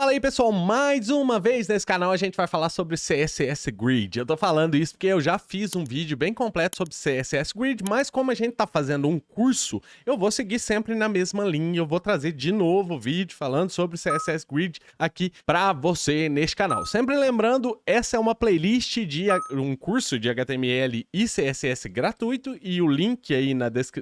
Fala aí, pessoal, mais uma vez nesse canal a gente vai falar sobre CSS Grid. Eu tô falando isso porque eu já fiz um vídeo bem completo sobre CSS Grid, mas como a gente tá fazendo um curso, eu vou seguir sempre na mesma linha. Eu vou trazer de novo o vídeo falando sobre CSS Grid aqui pra você neste canal. Sempre lembrando, essa é uma playlist de um curso de HTML e CSS gratuito e o link aí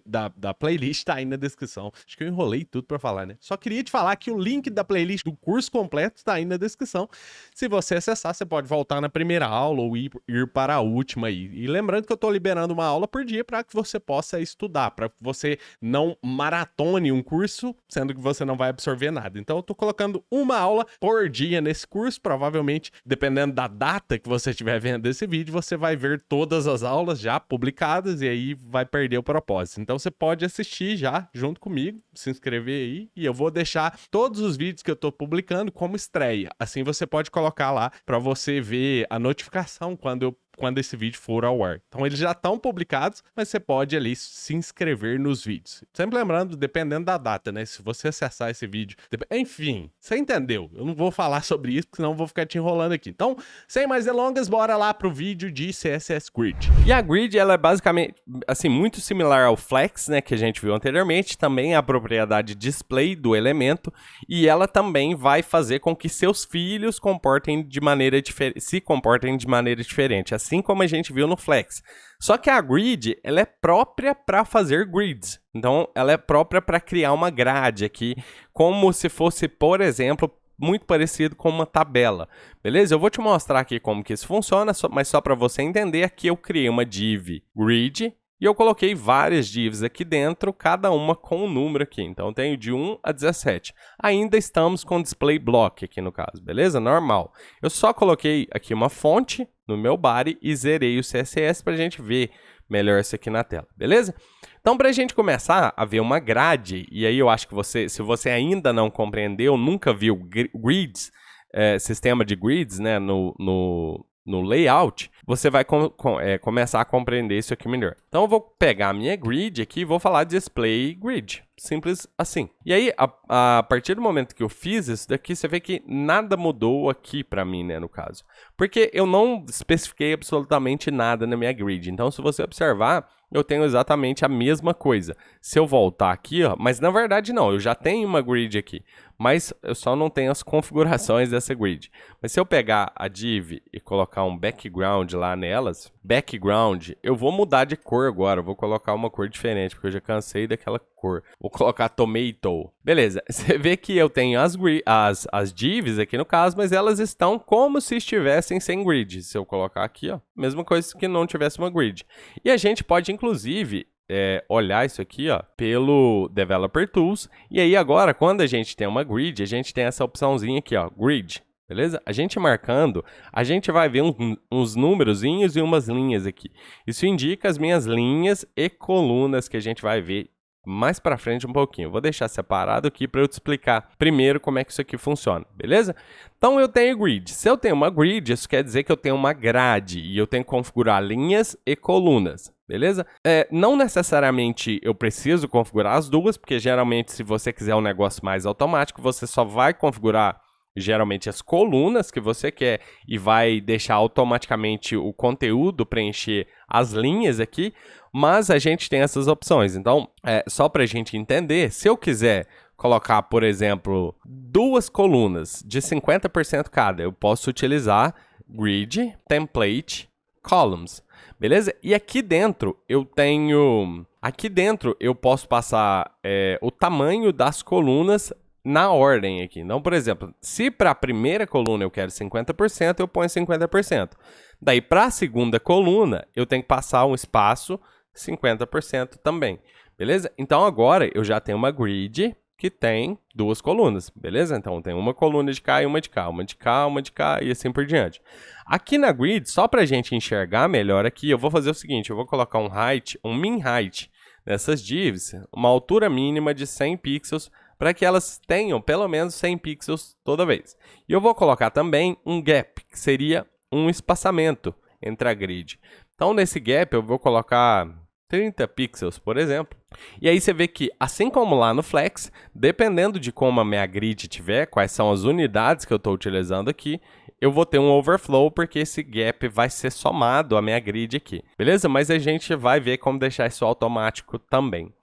da playlist tá aí na descrição. Acho que eu enrolei tudo pra falar, né? Só queria te falar que o link da playlist do curso completo está aí na descrição. Se você acessar, você pode voltar na primeira aula ou ir para a última aí. E lembrando que eu estou liberando uma aula por dia para que você possa estudar, para que você não maratone um curso, sendo que você não vai absorver nada. Então eu estou colocando uma aula por dia nesse curso. Provavelmente, dependendo da data que você estiver vendo esse vídeo, você vai ver todas as aulas já publicadas e aí vai perder o propósito. Então você pode assistir já junto comigo, se inscrever aí, e eu vou deixar todos os vídeos que eu estou publicando como estreia. Assim você pode colocar lá para você ver a notificação quando esse vídeo for ao ar. Então eles já estão publicados, mas você pode ali se inscrever nos vídeos. Sempre lembrando, dependendo da data, né? Se você acessar esse vídeo... Enfim, você entendeu. Eu não vou falar sobre isso, porque senão eu vou ficar te enrolando aqui. Então, sem mais delongas, bora lá pro vídeo de CSS Grid. E a Grid, ela é basicamente, assim, muito similar ao Flex, né? Que a gente viu anteriormente. Também é a propriedade display do elemento. E ela também vai fazer com que seus filhos se comportem de maneira diferente. Assim como a gente viu no Flex. Só que a Grid, ela é própria para fazer grids. Então, ela é própria para criar uma grade aqui, como se fosse, por exemplo, muito parecido com uma tabela. Beleza? Eu vou te mostrar aqui como que isso funciona, mas só para você entender, aqui eu criei uma div grid e eu coloquei várias divs aqui dentro, cada uma com um número aqui. Então, eu tenho de 1 a 17. Ainda estamos com display block aqui no caso, beleza? Normal. Eu só coloquei aqui uma fonte no meu body e zerei o CSS para a gente ver melhor isso aqui na tela, beleza? Então, para a gente começar a ver uma grade, e aí eu acho que se você ainda não compreendeu, nunca viu grids, sistema de grids, né, no layout, você vai começar a compreender isso aqui melhor. Então, eu vou pegar a minha grid aqui e vou falar display grid. Simples assim. E aí, a partir do momento que eu fiz isso daqui, você vê que nada mudou aqui para mim, né, no caso. Porque eu não especifiquei absolutamente nada na minha grid. Então, se você observar, eu tenho exatamente a mesma coisa. Se eu voltar aqui, ó, mas na verdade não, eu já tenho uma grid aqui. Mas eu só não tenho as configurações dessa grid. Mas se eu pegar a div e colocar um background lá nelas, background, eu vou mudar de cor agora. Eu vou colocar uma cor diferente, porque eu já cansei daquela cor. Vou colocar tomato. Beleza, você vê que eu tenho as divs aqui no caso, mas elas estão como se estivessem sem grid. Se eu colocar aqui, ó, mesma coisa que não tivesse uma grid. E a gente pode, inclusive, olhar isso aqui, ó, pelo Developer Tools. E aí agora, quando a gente tem uma grid, a gente tem essa opçãozinha aqui, ó, grid. Beleza? A gente marcando, a gente vai ver uns númerozinhos e umas linhas aqui. Isso indica as minhas linhas e colunas que a gente vai ver mais para frente um pouquinho. Vou deixar separado aqui para eu te explicar primeiro como é que isso aqui funciona, beleza? Então eu tenho grid. Se eu tenho uma grid, isso quer dizer que eu tenho uma grade e eu tenho que configurar linhas e colunas. Beleza? Não necessariamente eu preciso configurar as duas, porque geralmente se você quiser um negócio mais automático, você só vai configurar geralmente as colunas que você quer e vai deixar automaticamente o conteúdo preencher as linhas aqui, mas a gente tem essas opções. Então, só para a gente entender, se eu quiser colocar, por exemplo, duas colunas de 50% cada, eu posso utilizar grid, template, columns. Beleza? E aqui dentro eu tenho... Aqui dentro eu posso passar o tamanho das colunas na ordem aqui. Então, por exemplo, se para a primeira coluna eu quero 50%, eu ponho 50%. Daí, para a segunda coluna, eu tenho que passar um espaço 50% também. Beleza? Então, agora eu já tenho uma grid que tem duas colunas, beleza? Então, tem uma coluna de cá e uma de cá, uma de cá, uma de cá e assim por diante. Aqui na grid, só para a gente enxergar melhor aqui, eu vou fazer o seguinte, eu vou colocar um min height nessas divs, uma altura mínima de 100 pixels, para que elas tenham pelo menos 100 pixels toda vez. E eu vou colocar também um gap, que seria um espaçamento entre a grid. Então, nesse gap, eu vou colocar 30 pixels, por exemplo. E aí você vê que, assim como lá no Flex, dependendo de como a minha grid tiver, quais são as unidades que eu estou utilizando aqui, eu vou ter um overflow porque esse gap vai ser somado à minha grid aqui, beleza? Mas a gente vai ver como deixar isso automático também.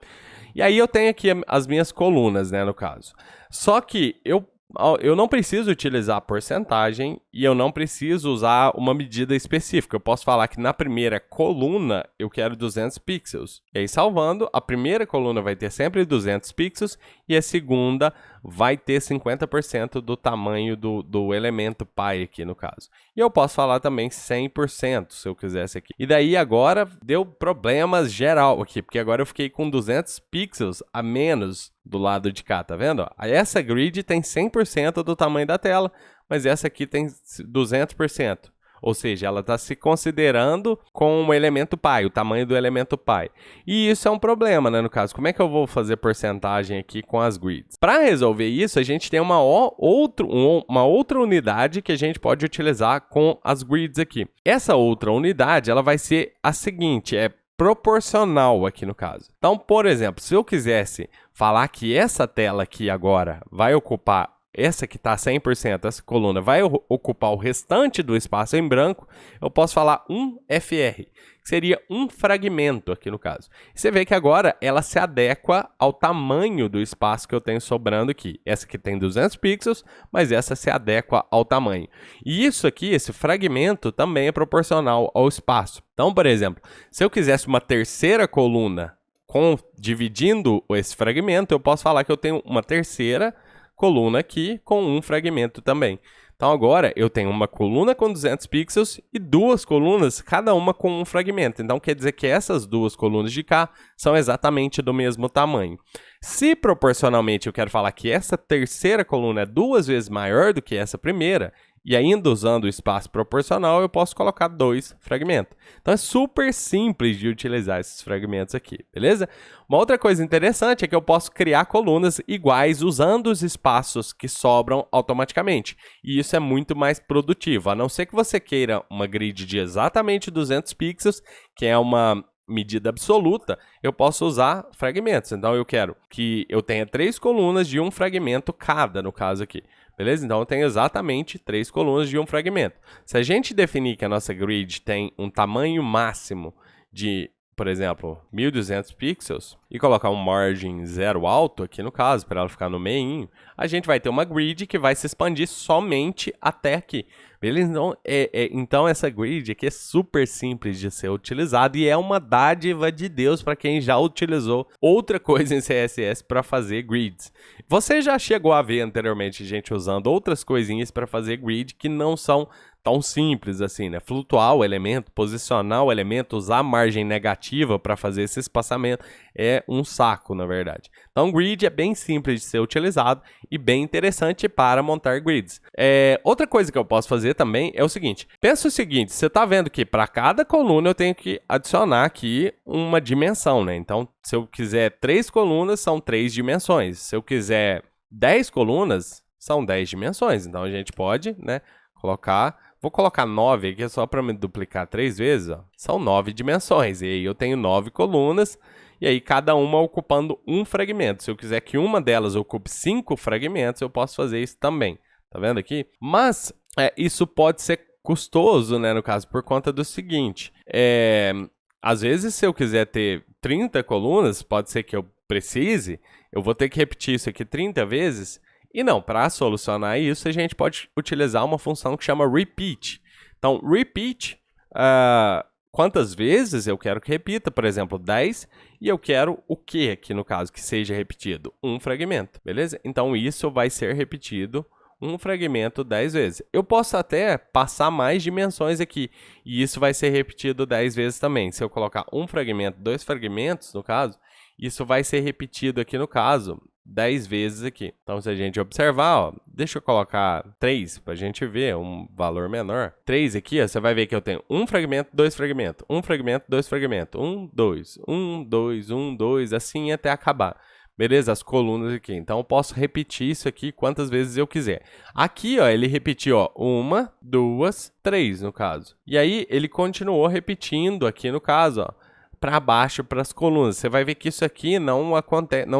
E aí eu tenho aqui as minhas colunas, né, no caso. Só que eu não preciso utilizar a porcentagem e eu não preciso usar uma medida específica. Eu posso falar que na primeira coluna eu quero 200 pixels. E aí, salvando, a primeira coluna vai ter sempre 200 pixels e a segunda vai ter 50% do tamanho do elemento pi aqui, no caso. E eu posso falar também 100% se eu quisesse aqui. E daí agora deu problemas geral aqui, porque agora eu fiquei com 200 pixels a menos do lado de cá, tá vendo? Essa grid tem 100% do tamanho da tela, mas essa aqui tem 200%. Ou seja, ela está se considerando com o elemento pi, o tamanho do elemento pi. E isso é um problema, né, no caso. Como é que eu vou fazer porcentagem aqui com as grids? Para resolver isso, a gente tem uma outra unidade que a gente pode utilizar com as grids aqui. Essa outra unidade, ela vai ser a seguinte, é proporcional aqui no caso. Então, por exemplo, se eu quisesse falar que essa tela aqui agora vai ocupar, essa que está 100%, essa coluna, vai ocupar o restante do espaço em branco, eu posso falar 1FR, que seria um fragmento aqui no caso. Você vê que agora ela se adequa ao tamanho do espaço que eu tenho sobrando aqui. Essa aqui tem 200 pixels, mas essa se adequa ao tamanho. E isso aqui, esse fragmento, também é proporcional ao espaço. Então, por exemplo, se eu quisesse uma terceira coluna dividindo esse fragmento, eu posso falar que eu tenho uma terceira coluna aqui com um fragmento também. Então agora eu tenho uma coluna com 200 pixels e duas colunas, cada uma com um fragmento. Então quer dizer que essas duas colunas de cá são exatamente do mesmo tamanho. Se proporcionalmente eu quero falar que essa terceira coluna é 2 vezes maior do que essa primeira, e ainda usando o espaço proporcional, eu posso colocar 2 fragmentos. Então é super simples de utilizar esses fragmentos aqui, beleza? Uma outra coisa interessante é que eu posso criar colunas iguais usando os espaços que sobram automaticamente. E isso é muito mais produtivo, a não ser que você queira uma grid de exatamente 200 pixels, que é uma medida absoluta, eu posso usar fragmentos. Então eu quero que eu tenha 3 colunas de um fragmento cada, no caso aqui. Beleza? Então eu tenho exatamente 3 colunas de um fragmento. Se a gente definir que a nossa grid tem um tamanho máximo de, por exemplo, 1200 pixels e colocar um margin 0 alto aqui no caso, para ela ficar no meio, a gente vai ter uma grid que vai se expandir somente até aqui. Beleza? Então essa grid aqui é super simples de ser utilizada e é uma dádiva de Deus para quem já utilizou outra coisa em CSS para fazer grids. Você já chegou a ver anteriormente gente usando outras coisinhas para fazer grid que não são tão simples assim, né? Flutuar o elemento, posicionar o elemento, usar margem negativa para fazer esse espaçamento é um saco, na verdade. Então, grid é bem simples de ser utilizado e bem interessante para montar grids. Outra coisa que eu posso fazer também é o seguinte. Pensa o seguinte, você está vendo que para cada coluna eu tenho que adicionar aqui uma dimensão, né? Então, se eu quiser 3 colunas, são 3 dimensões. Se eu quiser 10 colunas, são 10 dimensões. Então, a gente pode, né, colocar... Vou colocar 9 aqui só para me duplicar 3 vezes, ó. São 9 dimensões, e aí eu tenho 9 colunas, e aí cada uma ocupando um fragmento. Se eu quiser que uma delas ocupe 5 fragmentos, eu posso fazer isso também. Tá vendo aqui? Mas isso pode ser custoso, né, no caso, por conta do seguinte. Às vezes, se eu quiser ter 30 colunas, pode ser que eu precise, eu vou ter que repetir isso aqui 30 vezes. E não, para solucionar isso, a gente pode utilizar uma função que chama repeat. Então, repeat, quantas vezes eu quero que repita, por exemplo, 10, e eu quero o que aqui no caso que seja repetido? Um fragmento, beleza? Então, isso vai ser repetido um fragmento 10 vezes. Eu posso até passar mais dimensões aqui, e isso vai ser repetido 10 vezes também. Se eu colocar um fragmento, 2 fragmentos, no caso, isso vai ser repetido aqui no caso 10 vezes aqui. Então, se a gente observar, ó, deixa eu colocar 3 para a gente ver um valor menor. 3 aqui, ó, você vai ver que eu tenho um fragmento, 2 fragmentos, um fragmento, 2 fragmentos, 1, 2, 1, 2, 1, 2, assim até acabar. Beleza? As colunas aqui. Então, eu posso repetir isso aqui quantas vezes eu quiser. Aqui, ó, ele repetiu, ó, 1, 2, 3 no caso. E aí, ele continuou repetindo aqui no caso, ó, para baixo para as colunas. Você vai ver que isso aqui não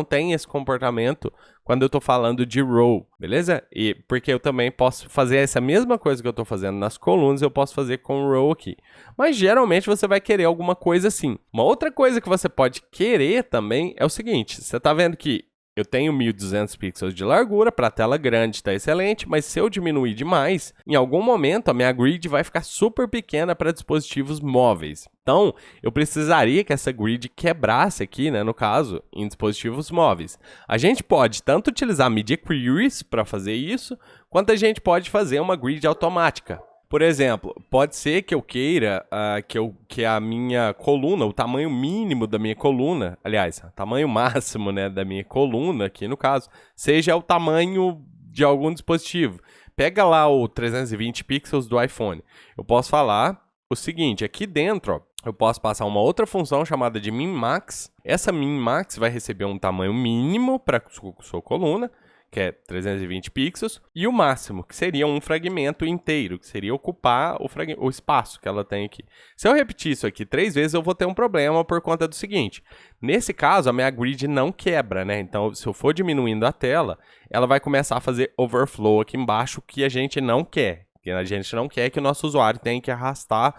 tem esse comportamento quando eu estou falando de row, beleza? E porque eu também posso fazer essa mesma coisa que eu estou fazendo nas colunas, eu posso fazer com row aqui. Mas geralmente você vai querer alguma coisa assim. Uma outra coisa que você pode querer também é o seguinte, você está vendo que eu tenho 1200 pixels de largura, para a tela grande está excelente, mas se eu diminuir demais, em algum momento a minha grid vai ficar super pequena para dispositivos móveis. Então, eu precisaria que essa grid quebrasse aqui, né, no caso, em dispositivos móveis. A gente pode tanto utilizar Media Queries para fazer isso, quanto a gente pode fazer uma grid automática. Por exemplo, pode ser que eu queira que a minha coluna, o tamanho mínimo da minha coluna, aliás, tamanho máximo, né, da minha coluna, aqui no caso, seja o tamanho de algum dispositivo. Pega lá o 320 pixels do iPhone. Eu posso falar o seguinte, aqui dentro, ó, eu posso passar uma outra função chamada de min-max. Essa min-max vai receber um tamanho mínimo para sua coluna, que é 320 pixels, e o máximo, que seria um fragmento inteiro, que seria ocupar o espaço que ela tem aqui. Se eu repetir isso aqui 3 vezes, eu vou ter um problema por conta do seguinte. Nesse caso, a minha grid não quebra, né? Então, se eu for diminuindo a tela, ela vai começar a fazer overflow aqui embaixo, que a gente não quer. Que a gente não quer que o nosso usuário tenha que arrastar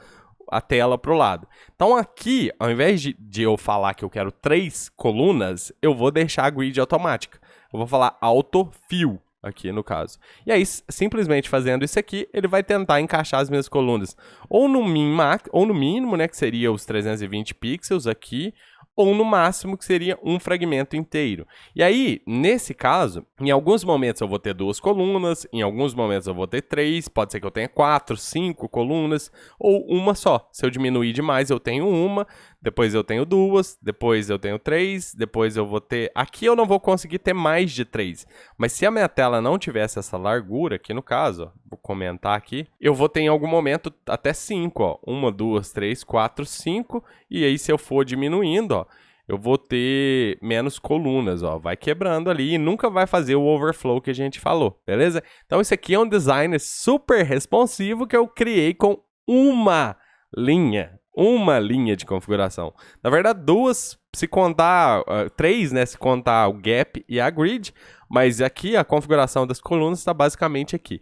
a tela para o lado. Então aqui, ao invés de eu falar que eu quero 3 colunas, eu vou deixar a grid automática. Eu vou falar autofill aqui no caso. E aí, simplesmente fazendo isso aqui, ele vai tentar encaixar as minhas colunas ou no min-max, ou no mínimo, né, que seria os 320 pixels aqui, ou no máximo, que seria um fragmento inteiro. E aí, nesse caso, em alguns momentos eu vou ter 2 colunas, em alguns momentos eu vou ter 3, pode ser que eu tenha 4, 5 colunas, ou uma só. Se eu diminuir demais, eu tenho uma, depois eu tenho 2, depois eu tenho 3, depois eu vou ter... Aqui eu não vou conseguir ter mais de 3, mas se a minha tela não tivesse essa largura, aqui no caso, ó, vou comentar aqui, eu vou ter em algum momento até 5, ó. 1, 2, 3, 4, 5, e aí se eu for diminuindo, ó, eu vou ter menos colunas, ó, vai quebrando ali e nunca vai fazer o overflow que a gente falou, beleza? Então isso aqui é um design super responsivo que eu criei com uma linha de configuração. Na verdade, 2, se contar, 3, né, se contar o gap e a grid, mas aqui a configuração das colunas está basicamente aqui,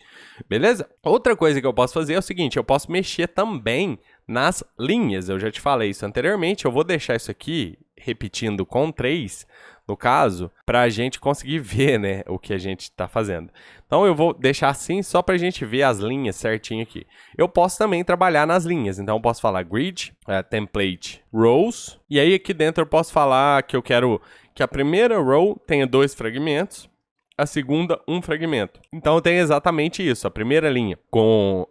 beleza? Outra coisa que eu posso fazer é o seguinte, eu posso mexer também nas linhas, eu já te falei isso anteriormente, eu vou deixar isso aqui repetindo com 3, no caso, para a gente conseguir ver, né, o que a gente está fazendo. Então eu vou deixar assim só para a gente ver as linhas certinho aqui. Eu posso também trabalhar nas linhas, então eu posso falar grid, template, rows, e aí aqui dentro eu posso falar que eu quero que a primeira row tenha 2 fragmentos, a segunda um fragmento. Então eu tenho exatamente isso, a primeira linha com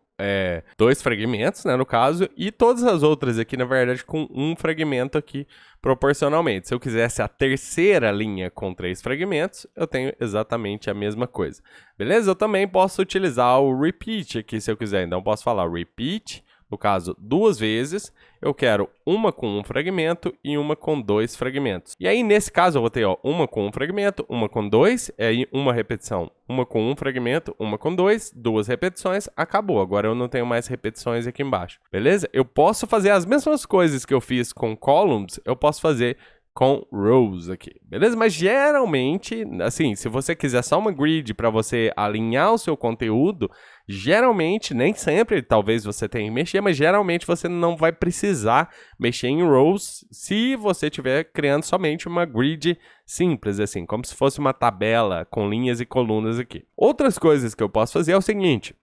2 fragmentos, né, no caso, e todas as outras aqui, na verdade, com um fragmento aqui proporcionalmente. Se eu quisesse a terceira linha com 3 fragmentos, eu tenho exatamente a mesma coisa. Beleza? Eu também posso utilizar o repeat aqui, se eu quiser. Então, eu posso falar repeat, no caso, 2 vezes. Eu quero uma com um fragmento e uma com 2 fragmentos. E aí, nesse caso, eu vou ter, ó, uma com um fragmento, uma com 2, e aí uma repetição. Uma com um fragmento, uma com 2, 2 repetições, acabou. Agora eu não tenho mais repetições aqui embaixo. Beleza? Eu posso fazer as mesmas coisas que eu fiz com columns, eu posso fazer com rows aqui, beleza? Mas geralmente, assim, se você quiser só uma grid para você alinhar o seu conteúdo, geralmente, nem sempre, talvez você tenha que mexer, mas geralmente você não vai precisar mexer em rows se você estiver criando somente uma grid simples, assim, como se fosse uma tabela com linhas e colunas aqui. Outras coisas que eu posso fazer é o seguinte,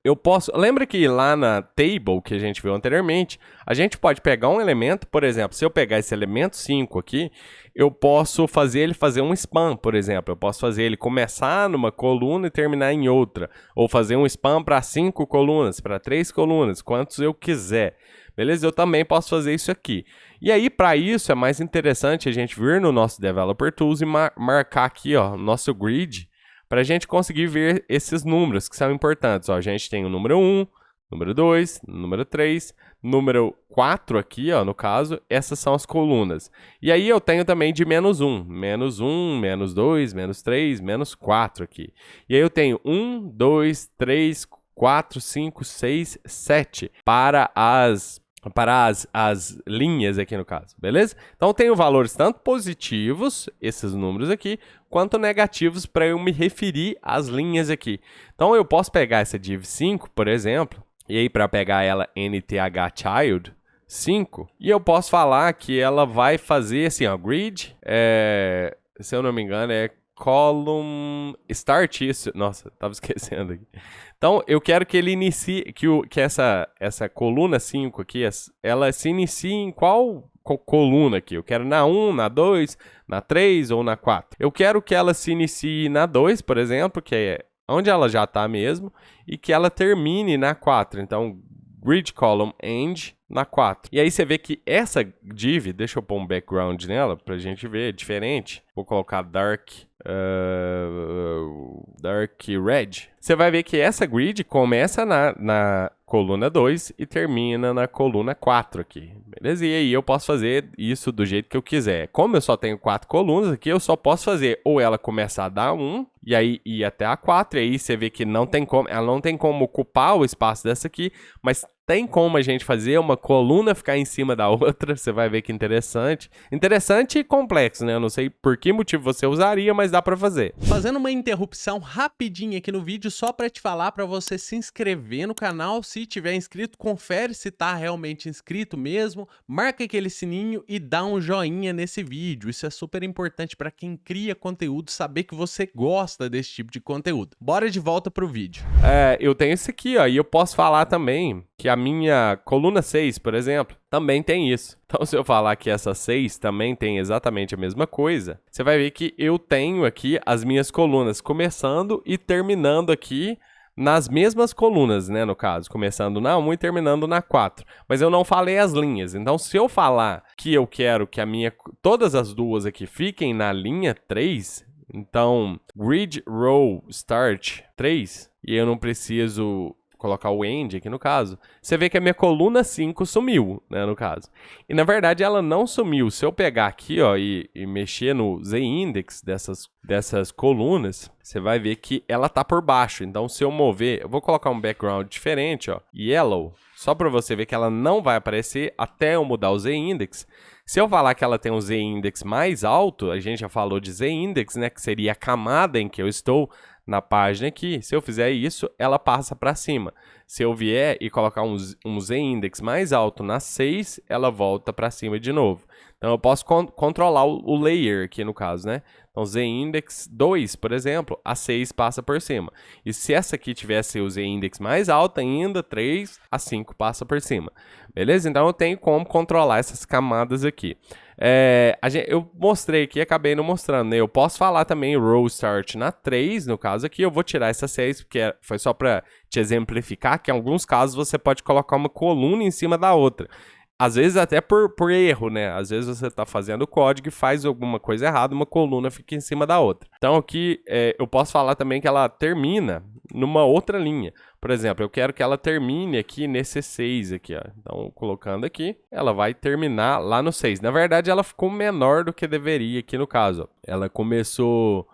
lembra que lá na table que a gente viu anteriormente, a gente pode pegar um elemento, por exemplo, se eu pegar esse elemento 5 aqui, eu posso fazer ele fazer um span, por exemplo, eu posso fazer ele começar numa coluna e terminar em outra, ou fazer um span para 5 colunas, para 3 colunas, quantos eu quiser. Beleza? Eu também posso fazer isso aqui. E aí, para isso, é mais interessante a gente vir no nosso Developer Tools e marcar aqui, ó, nosso grid, para a gente conseguir ver esses números que são importantes. Ó, a gente tem o número 1, número 2, número 3, número 4 aqui, ó, no caso, essas são as colunas. E aí eu tenho também de menos 1, menos 1, menos 2, menos 3, menos 4 aqui. E aí eu tenho 1, 2, 3, 4, 5, 6, 7 para as para as linhas aqui no caso, beleza? Então eu tenho valores tanto positivos, esses números aqui, quanto negativos para eu me referir às linhas aqui. Então eu posso pegar essa div5, por exemplo, e aí para pegar ela nthchild 5, e eu posso falar que ela vai fazer assim, ó, grid, se eu não me engano é column start isso. Nossa, tava esquecendo aqui. Então, eu quero que ele inicie, que essa coluna 5 aqui, ela se inicie em qual coluna aqui? Eu quero na 1, na 2, na 3 ou na 4? Eu quero que ela se inicie na 2, por exemplo, que é onde ela já está mesmo, e que ela termine na 4. Então, grid column end na 4. E aí você vê que essa div, deixa eu pôr um background nela pra gente ver, é diferente. Vou colocar dark red. Você vai ver que essa grid começa na coluna 2 e termina na coluna 4 aqui, beleza? E aí eu posso fazer isso do jeito que eu quiser. Como eu só tenho 4 colunas aqui, eu só posso fazer ou ela começar a dar 1 e aí ir até a 4, e aí você vê que não tem como, ela não tem como ocupar o espaço dessa aqui, mas tem como a gente fazer uma coluna ficar em cima da outra, você vai ver que interessante. Interessante e complexo, né? Eu não sei por que motivo você usaria, mas dá pra fazer. Fazendo uma interrupção rapidinha aqui no vídeo, só pra te falar pra você se inscrever no canal. Se tiver inscrito, confere se tá realmente inscrito mesmo, marca aquele sininho e dá um joinha nesse vídeo. Isso é super importante pra quem cria conteúdo, saber que você gosta desse tipo de conteúdo. Bora de volta pro vídeo. Eu tenho isso aqui, ó, e eu posso falar também que a minha coluna 6, por exemplo, também tem isso. Então, se eu falar que essa 6 também tem exatamente a mesma coisa, você vai ver que eu tenho aqui as minhas colunas começando e terminando aqui nas mesmas colunas, né, no caso, começando na 1 e terminando na 4. Mas eu não falei as linhas. Então, se eu falar que eu quero que todas as duas aqui fiquem na linha 3, então, grid row start 3, e eu não preciso colocar o end aqui no caso, você vê que a minha coluna 5 sumiu, né, no caso. E na verdade ela não sumiu. Se eu pegar aqui, ó, e mexer no z-index dessas colunas, você vai ver que ela tá por baixo. Então se eu mover, eu vou colocar um background diferente, ó, yellow, só para você ver que ela não vai aparecer até eu mudar o z-index. Se eu falar que ela tem um z-index mais alto, a gente já falou de z-index, né, que seria a camada em que eu estou na página aqui. Se eu fizer isso, ela passa para cima. Se eu vier e colocar um z-index mais alto na 6, ela volta para cima de novo. Então eu posso controlar o layer aqui no caso, né? Então z-index 2, por exemplo, a 6 passa por cima. E se essa aqui tivesse o z-index mais alto ainda, 3, a 5 passa por cima. Beleza? Então eu tenho como controlar essas camadas aqui. Eu mostrei aqui, acabei não mostrando, né? Eu posso falar também row start na 3, no caso aqui. Eu vou tirar essa 6, porque foi só para te exemplificar que em alguns casos você pode colocar uma coluna em cima da outra. Às vezes até por erro, né? Às vezes você está fazendo o código e faz alguma coisa errada, uma coluna fica em cima da outra. Então aqui eu posso falar também que ela termina numa outra linha. Por exemplo, eu quero que ela termine aqui nesse 6 aqui, ó. Então, colocando aqui, ela vai terminar lá no 6. Na verdade, ela ficou menor do que deveria aqui no caso, ó. Ela começou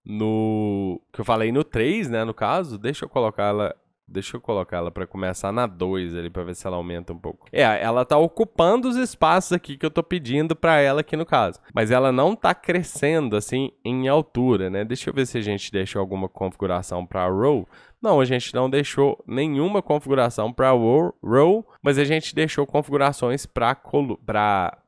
que eu falei no 3, né, no caso. Deixa eu colocar ela para começar na 2 ali, para ver se ela aumenta um pouco. Ela tá ocupando os espaços aqui que eu tô pedindo para ela aqui no caso. Mas ela não tá crescendo assim em altura, né? Deixa eu ver se a gente deixou alguma configuração para row. Não, a gente não deixou nenhuma configuração para row, mas a gente deixou configurações para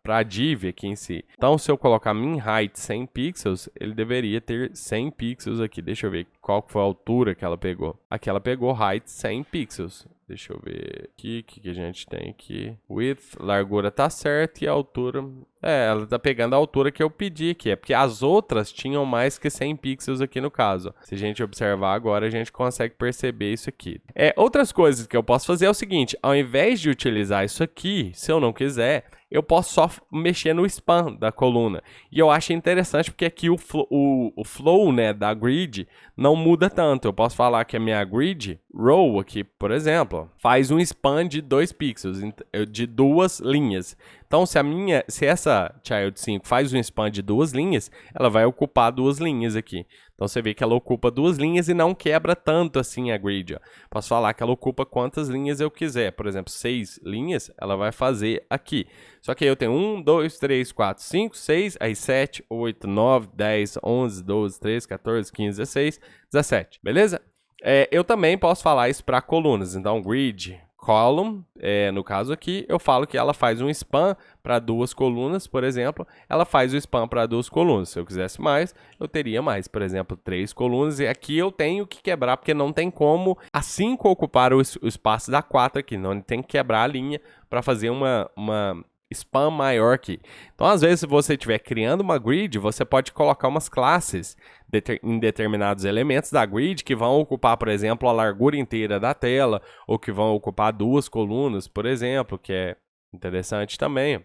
a div aqui em si. Então, se eu colocar min height 100 pixels, ele deveria ter 100 pixels aqui. Deixa eu ver qual foi a altura que ela pegou. Aqui ela pegou height 100 pixels. Deixa eu ver aqui, o que a gente tem aqui. Width, largura tá certa e a altura... ela tá pegando a altura que eu pedi aqui. É porque as outras tinham mais que 100 pixels aqui no caso. Se a gente observar agora, a gente consegue perceber isso aqui. Outras coisas que eu posso fazer é o seguinte. Ao invés de utilizar isso aqui, se eu não quiser, eu posso só mexer no span da coluna. E eu acho interessante porque aqui o flow, né, da grid não muda tanto. Eu posso falar que a minha grid row aqui, por exemplo, faz um span de 2 pixels, de 2 linhas. Então, se essa child 5 faz um span de 2 linhas, ela vai ocupar 2 linhas aqui. Então você vê que ela ocupa 2 linhas e não quebra tanto assim a grid. Ó. Posso falar que ela ocupa quantas linhas eu quiser. Por exemplo, 6 linhas, ela vai fazer aqui. Só que aí eu tenho 1, 2, 3, 4, 5, 6, aí 7, 8, 9, 10, 11, 12, 13, 14, 15, 16, 17. Beleza? Eu também posso falar isso para colunas. Então, grid, column, no caso aqui, eu falo que ela faz um span para 2 colunas, por exemplo. Ela faz o span para 2 colunas. Se eu quisesse mais, eu teria mais. Por exemplo, 3 colunas. E aqui eu tenho que quebrar, porque não tem como a 5 ocupar o espaço da 4 aqui. Não, tem que quebrar a linha para fazer uma span maior aqui. Então, às vezes, se você estiver criando uma grid, você pode colocar umas classes em determinados elementos da grid que vão ocupar, por exemplo, a largura inteira da tela, ou que vão ocupar 2 colunas, por exemplo, que é interessante também.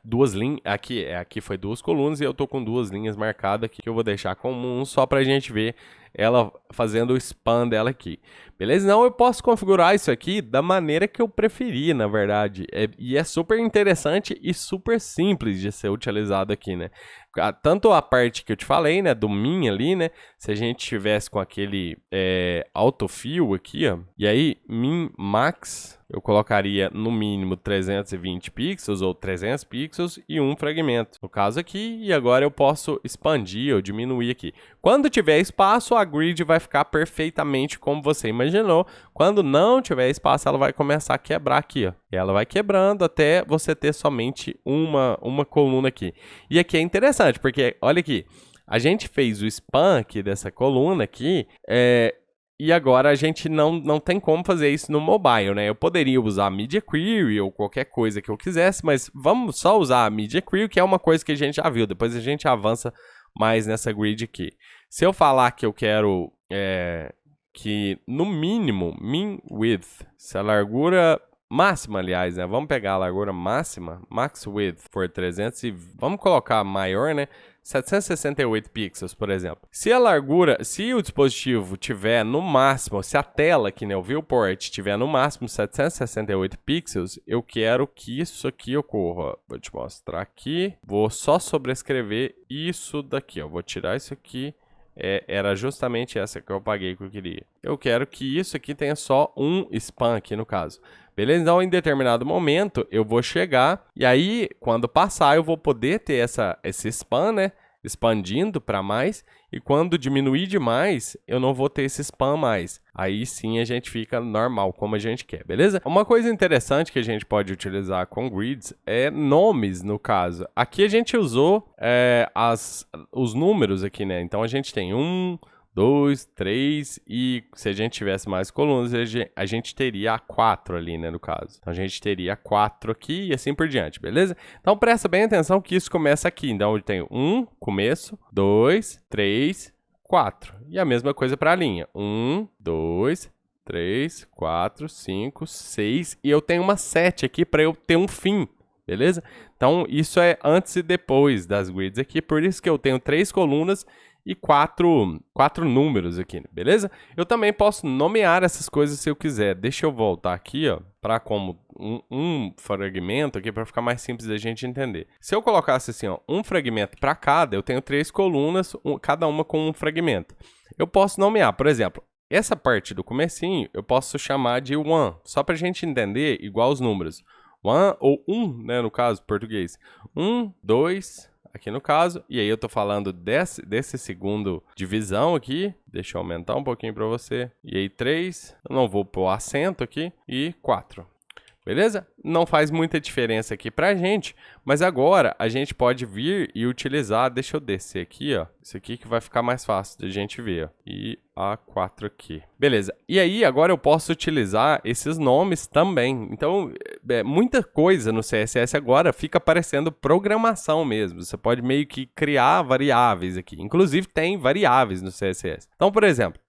2 linhas, aqui foi 2 colunas e eu tô com 2 linhas marcadas aqui que eu vou deixar como só pra gente ver ela fazendo o span dela aqui. Beleza? Não, eu posso configurar isso aqui da maneira que eu preferir, na verdade. E é super interessante e super simples de ser utilizado aqui, né? Tanto a parte que eu te falei, né, do min ali, né? Se a gente tivesse com aquele autofill aqui, ó, e aí min max, eu colocaria no mínimo 320 pixels ou 300 pixels e um fragmento. No caso aqui, e agora eu posso expandir ou diminuir aqui. Quando tiver espaço, a grid vai ficar perfeitamente como você imaginou. Quando não tiver espaço, ela vai começar a quebrar aqui, ó. E ela vai quebrando até você ter somente uma coluna aqui. E aqui é interessante, porque, olha aqui, a gente fez o span aqui dessa coluna aqui, e agora a gente não tem como fazer isso no mobile, né? Eu poderia usar a Media Query ou qualquer coisa que eu quisesse, mas vamos só usar a Media Query, que é uma coisa que a gente já viu. Depois a gente avança mais nessa grid aqui. Se eu falar que eu quero que no mínimo, min width, se a largura máxima, aliás, né? Vamos pegar a largura máxima, max width for 300 e vamos colocar maior, né? 768 pixels, por exemplo. Se o dispositivo tiver no máximo, se a tela aqui, né, o viewport tiver no máximo 768 pixels, eu quero que isso aqui ocorra. Vou te mostrar aqui. Vou só sobrescrever isso daqui, ó. Vou tirar isso aqui. Era justamente essa que eu apaguei que eu queria. Eu quero que isso aqui tenha só um span aqui no caso. Beleza? Então, em determinado momento, eu vou chegar e aí, quando passar, eu vou poder ter esse span, né? Expandindo para mais. E quando diminuir demais, eu não vou ter esse span mais. Aí sim a gente fica normal, como a gente quer, beleza? Uma coisa interessante que a gente pode utilizar com grids é nomes, no caso. Aqui a gente usou os números aqui, né? Então a gente tem 1, 2, 3 e se a gente tivesse mais colunas, a gente teria 4 ali, né, no caso. Então a gente teria 4 aqui e assim por diante, beleza? Então presta bem atenção que isso começa aqui. Então eu tenho 1, começo, 2, 3, 4. E a mesma coisa para a linha. 1, 2, 3, 4, 5, 6 e eu tenho uma 7 aqui para eu ter um fim, beleza? Então isso é antes e depois das grids aqui, por isso que eu tenho 3 colunas e 4 números aqui, beleza? Eu também posso nomear essas coisas se eu quiser. Deixa eu voltar aqui, ó, para como um fragmento aqui para ficar mais simples da gente entender. Se eu colocasse assim, ó, um fragmento para cada, eu tenho 3 colunas, cada uma com um fragmento. Eu posso nomear, por exemplo, essa parte do comecinho eu posso chamar de one, só para a gente entender igual os números. One ou né, no caso português. 1, 2... aqui no caso, e aí eu tô falando desse segundo divisão aqui, deixa eu aumentar um pouquinho para você, e aí 3, eu não vou pôr acento aqui, e 4. Beleza? Não faz muita diferença aqui pra gente, mas agora a gente pode vir e utilizar, deixa eu descer aqui, ó, isso aqui que vai ficar mais fácil de gente ver, ó, e A4 aqui. Beleza, e aí agora eu posso utilizar esses nomes também, então muita coisa no CSS agora fica parecendo programação mesmo, você pode meio que criar variáveis aqui, inclusive tem variáveis no CSS. Então, por exemplo,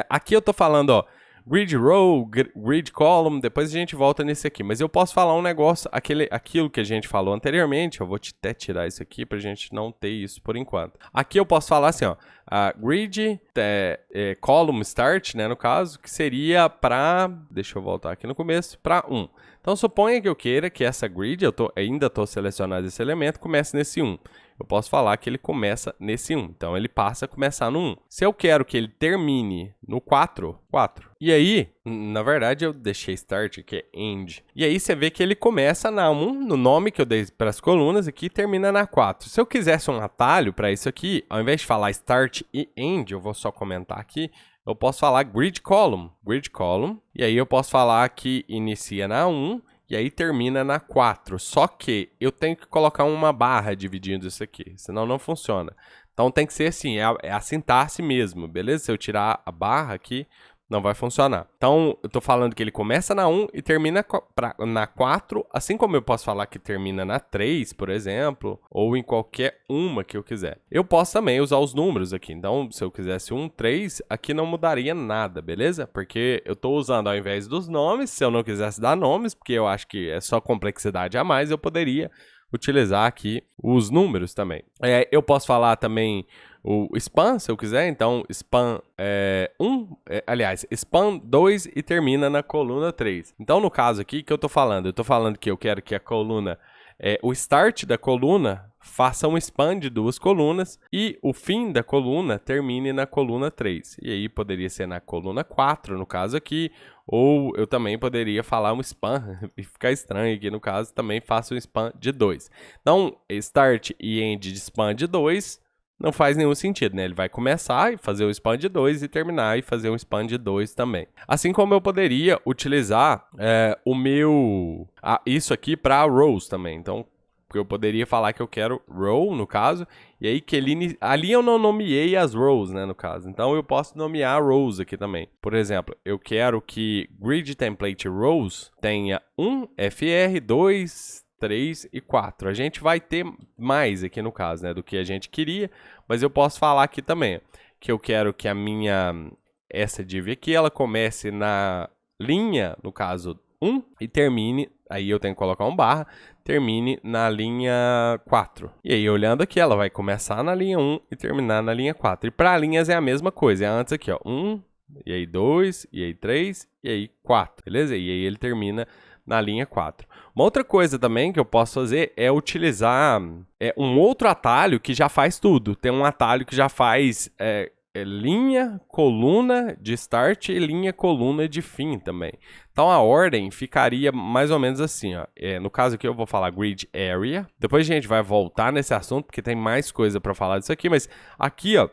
aqui eu tô falando, ó, grid row, grid column, depois a gente volta nesse aqui. Mas eu posso falar um negócio, aquilo que a gente falou anteriormente, eu vou até tirar isso aqui pra gente não ter isso por enquanto. Aqui eu posso falar assim, ó, a grid column start, né, no caso, que seria para, deixa eu voltar aqui no começo, para 1. Então, suponha que eu queira que essa grid, ainda estou selecionando esse elemento, comece nesse 1. Eu posso falar que ele começa nesse 1. Então, ele passa a começar no 1. Se eu quero que ele termine no 4. E aí, na verdade, eu deixei start, que é end. E aí, você vê que ele começa na 1, no nome que eu dei para as colunas aqui, e termina na 4. Se eu quisesse um atalho para isso aqui, ao invés de falar start e end, eu vou só comentar aqui, eu posso falar grid column, e aí eu posso falar que inicia na 1 e aí termina na 4. Só que eu tenho que colocar uma barra dividindo isso aqui, senão não funciona. Então tem que ser assim, é a sintaxe mesmo, beleza? Se eu tirar a barra aqui, não vai funcionar. Então, eu tô falando que ele começa na 1 e termina na 4, assim como eu posso falar que termina na 3, por exemplo, ou em qualquer uma que eu quiser. Eu posso também usar os números aqui. Então, se eu quisesse 1, 3, aqui não mudaria nada, beleza? Porque eu tô usando ao invés dos nomes, se eu não quisesse dar nomes, porque eu acho que é só complexidade a mais, eu poderia utilizar aqui os números também. Eu posso falar também o span, se eu quiser, então span 1, span 2 e termina na coluna 3. Então, no caso aqui, que eu tô falando? Eu tô falando que eu quero que a coluna, o start da coluna faça um span de 2 colunas e o fim da coluna termine na coluna 3. E aí poderia ser na coluna 4, no caso aqui, ou eu também poderia falar um span, e ficar estranho aqui no caso, também faço um span de 2. Então, start e end de span de 2 não faz nenhum sentido, né? Ele vai começar e fazer o span de 2 e terminar e fazer um span de 2 também. Assim como eu poderia utilizar isso aqui para rows também. Então, eu poderia falar que eu quero row, no caso, e aí que ali eu não nomeei as rows, né, no caso. Então, eu posso nomear rows aqui também. Por exemplo, eu quero que grid template rows tenha 1 FR, 2, 3 e 4. A gente vai ter mais aqui no caso, né, do que a gente queria, mas eu posso falar aqui também que eu quero que essa div aqui, ela comece na linha, no caso, 1 e termine, aí eu tenho que colocar um barra, termine na linha 4. E aí, olhando aqui, ela vai começar na linha 1 e terminar na linha 4. E para linhas é a mesma coisa, é antes aqui, ó, 1, e aí 2, e aí 3, e aí 4, beleza? E aí ele termina na linha 4. Uma outra coisa também que eu posso fazer é utilizar um outro atalho que já faz tudo. Tem um atalho que já faz linha, coluna de start e linha, coluna de fim também. Então a ordem ficaria mais ou menos assim, ó. No caso aqui eu vou falar grid area. Depois a gente vai voltar nesse assunto porque tem mais coisa para falar disso aqui, mas aqui, ó,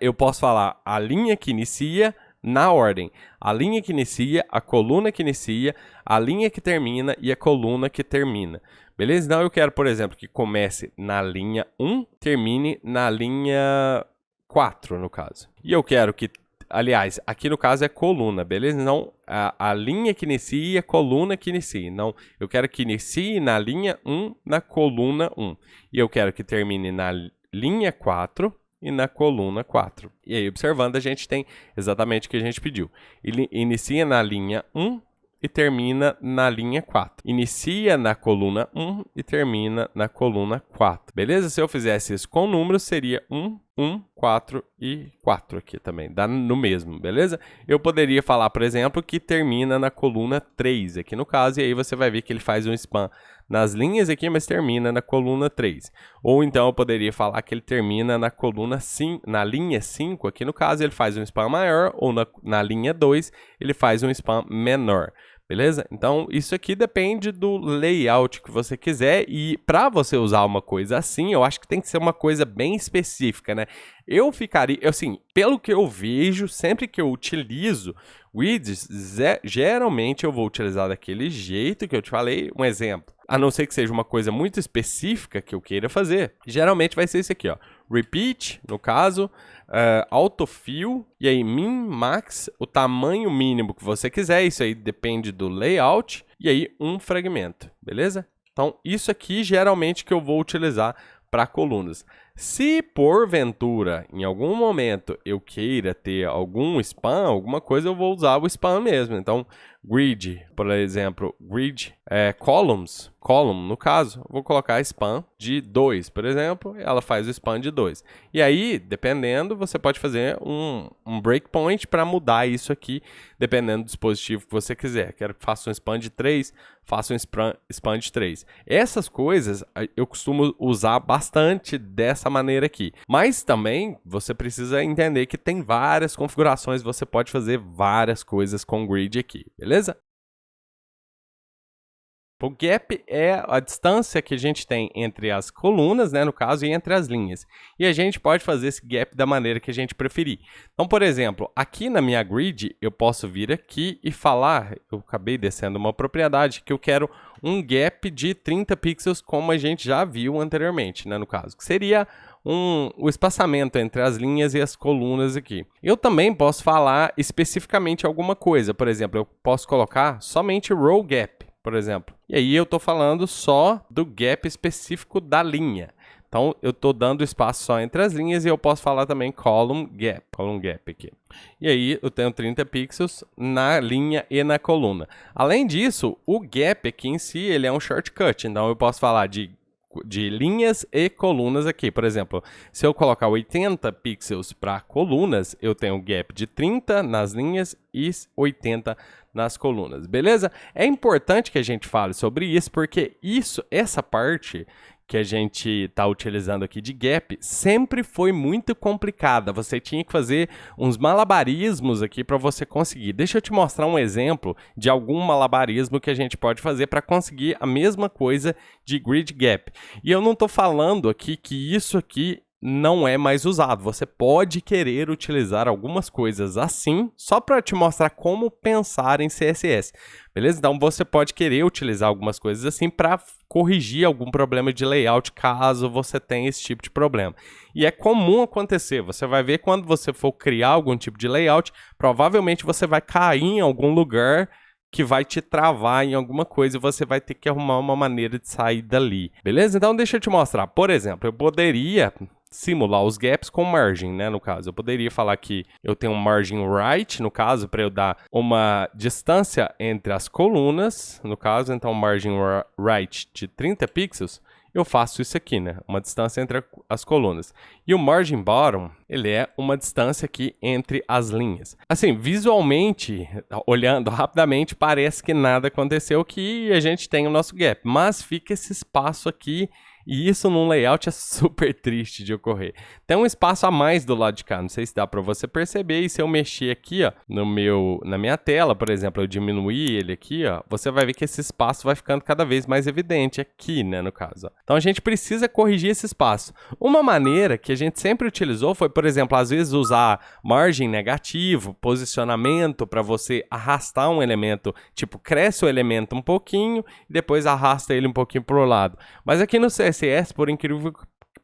eu posso falar a linha que inicia na ordem. A linha que inicia, a coluna que inicia, a linha que termina e a coluna que termina. Beleza? Então eu quero, por exemplo, que comece na linha 1, termine na linha 4, no caso. E eu quero que, aliás, aqui no caso é coluna, beleza? Então, a linha que inicia e a coluna que inicia. Então, eu quero que inicie na linha 1, na coluna 1. E eu quero que termine na linha 4 e na coluna 4. E aí, observando, a gente tem exatamente o que a gente pediu. Ele inicia na linha 1 e termina na linha 4. Inicia na coluna 1 e termina na coluna 4. Beleza? Se eu fizesse isso com números, seria 1, 1, 4 e 4 aqui também. Dá no mesmo, beleza? Eu poderia falar, por exemplo, que termina na coluna 3 aqui no caso, e aí você vai ver que ele faz um span nas linhas aqui, mas termina na coluna 3. Ou então eu poderia falar que ele termina na coluna 5, na linha 5 aqui no caso, ele faz um span maior, ou na linha 2 ele faz um span menor. Beleza? Então, isso aqui depende do layout que você quiser e para você usar uma coisa assim, eu acho que tem que ser uma coisa bem específica, né? Eu ficaria, assim, pelo que eu vejo, sempre que eu utilizo widgets, geralmente eu vou utilizar daquele jeito que eu te falei. Um exemplo, a não ser que seja uma coisa muito específica que eu queira fazer, geralmente vai ser esse aqui, ó. Repeat, no caso, autofill, e aí min, max, o tamanho mínimo que você quiser, isso aí depende do layout, e aí um fragmento, beleza? Então, isso aqui geralmente que eu vou utilizar para colunas. Se porventura, em algum momento, eu queira ter algum span, alguma coisa, eu vou usar o span mesmo. Então, grid, por exemplo, grid columns, column no caso, eu vou colocar span de 2, por exemplo, ela faz o span de 2. E aí, dependendo, você pode fazer um breakpoint para mudar isso aqui, dependendo do dispositivo que você quiser. Quero que faça um span de 3, faça um span de 3. Essas coisas eu costumo usar bastante dessa maneira aqui. Mas também você precisa entender que tem várias configurações, você pode fazer várias coisas com o grid aqui, beleza? O gap é a distância que a gente tem entre as colunas, né, no caso, e entre as linhas. E a gente pode fazer esse gap da maneira que a gente preferir. Então, por exemplo, aqui na minha grid, eu posso vir aqui e falar, eu acabei descendo uma propriedade, que eu quero um gap de 30 pixels, como a gente já viu anteriormente, né, no caso, que seria o espaçamento entre as linhas e as colunas aqui. Eu também posso falar especificamente alguma coisa. Por exemplo, eu posso colocar somente row gap, por exemplo. E aí eu estou falando só do gap específico da linha. Então, eu estou dando espaço só entre as linhas e eu posso falar também column gap aqui. E aí eu tenho 30 pixels na linha e na coluna. Além disso, o gap aqui em si, ele é um shortcut. Então, eu posso falar de linhas e colunas aqui. Por exemplo, se eu colocar 80 pixels para colunas, eu tenho um gap de 30 nas linhas e 80 nas colunas, beleza? É importante que a gente fale sobre isso, porque essa parte que a gente está utilizando aqui de gap sempre foi muito complicada. Você tinha que fazer uns malabarismos aqui para você conseguir. Deixa eu te mostrar um exemplo de algum malabarismo que a gente pode fazer para conseguir a mesma coisa de grid gap. E eu não estou falando aqui que isso aqui não é mais usado. Você pode querer utilizar algumas coisas assim, só para te mostrar como pensar em CSS. Beleza? Então você pode querer utilizar algumas coisas assim para corrigir algum problema de layout, caso você tenha esse tipo de problema. E é comum acontecer. Você vai ver quando você for criar algum tipo de layout, provavelmente você vai cair em algum lugar que vai te travar em alguma coisa e você vai ter que arrumar uma maneira de sair dali. Beleza? Então deixa eu te mostrar. Por exemplo, eu poderia simular os gaps com margin, né, no caso. Eu poderia falar que eu tenho um margin right, no caso, para eu dar uma distância entre as colunas, no caso, então margin right de 30 pixels, eu faço isso aqui, né, uma distância entre as colunas. E o margin bottom, ele é uma distância aqui entre as linhas. Assim, visualmente, olhando rapidamente, parece que nada aconteceu, que a gente tem o nosso gap, mas fica esse espaço aqui. E isso num layout é super triste de ocorrer. Tem um espaço a mais do lado de cá, não sei se dá para você perceber. E se eu mexer aqui, ó, na minha tela, por exemplo, eu diminuir ele aqui, ó, você vai ver que esse espaço vai ficando cada vez mais evidente aqui, né, no caso. Ó. Então a gente precisa corrigir esse espaço. Uma maneira que a gente sempre utilizou foi, por exemplo, às vezes usar margem negativo, posicionamento para você arrastar um elemento, tipo, cresce o elemento um pouquinho e depois arrasta ele um pouquinho para o lado. Mas aqui no CSS,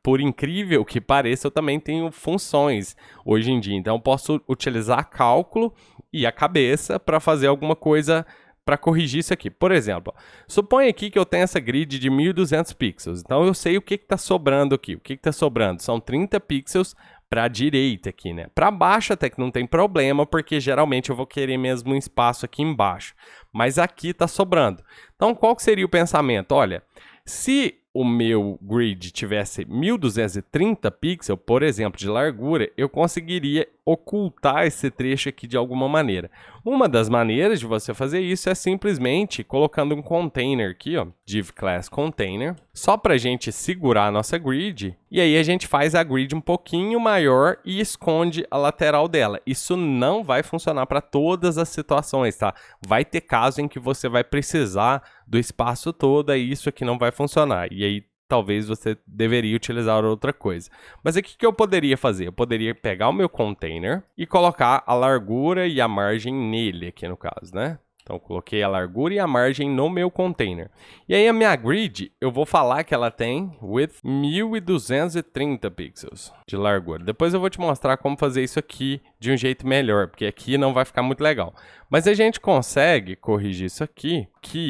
por incrível que pareça, eu também tenho funções hoje em dia. Então, eu posso utilizar cálculo e a cabeça para fazer alguma coisa para corrigir isso aqui. Por exemplo, suponha aqui que eu tenho essa grid de 1200 pixels. Então, eu sei o que está sobrando aqui. O que está sobrando? São 30 pixels para a direita aqui, né? Para baixo até que não tem problema, porque geralmente eu vou querer mesmo um espaço aqui embaixo. Mas aqui está sobrando. Então, qual que seria o pensamento? Olha, se o meu grid tivesse 1230 pixels, por exemplo, de largura, eu conseguiria ocultar esse trecho aqui de alguma maneira. Uma das maneiras de você fazer isso é simplesmente colocando um container aqui, ó, div class container, só para a gente segurar a nossa grid, e aí a gente faz a grid um pouquinho maior e esconde a lateral dela. Isso não vai funcionar para todas as situações, tá? Vai ter caso em que você vai precisar do espaço todo, e isso aqui não vai funcionar. E aí talvez você deveria utilizar outra coisa. Mas aqui que eu poderia fazer? Eu poderia pegar o meu container e colocar a largura e a margem nele aqui no caso, né? Então, eu coloquei a largura e a margem no meu container. E aí, a minha grid, eu vou falar que ela tem width 1230 pixels de largura. Depois eu vou te mostrar como fazer isso aqui de um jeito melhor, porque aqui não vai ficar muito legal. Mas a gente consegue corrigir isso aqui,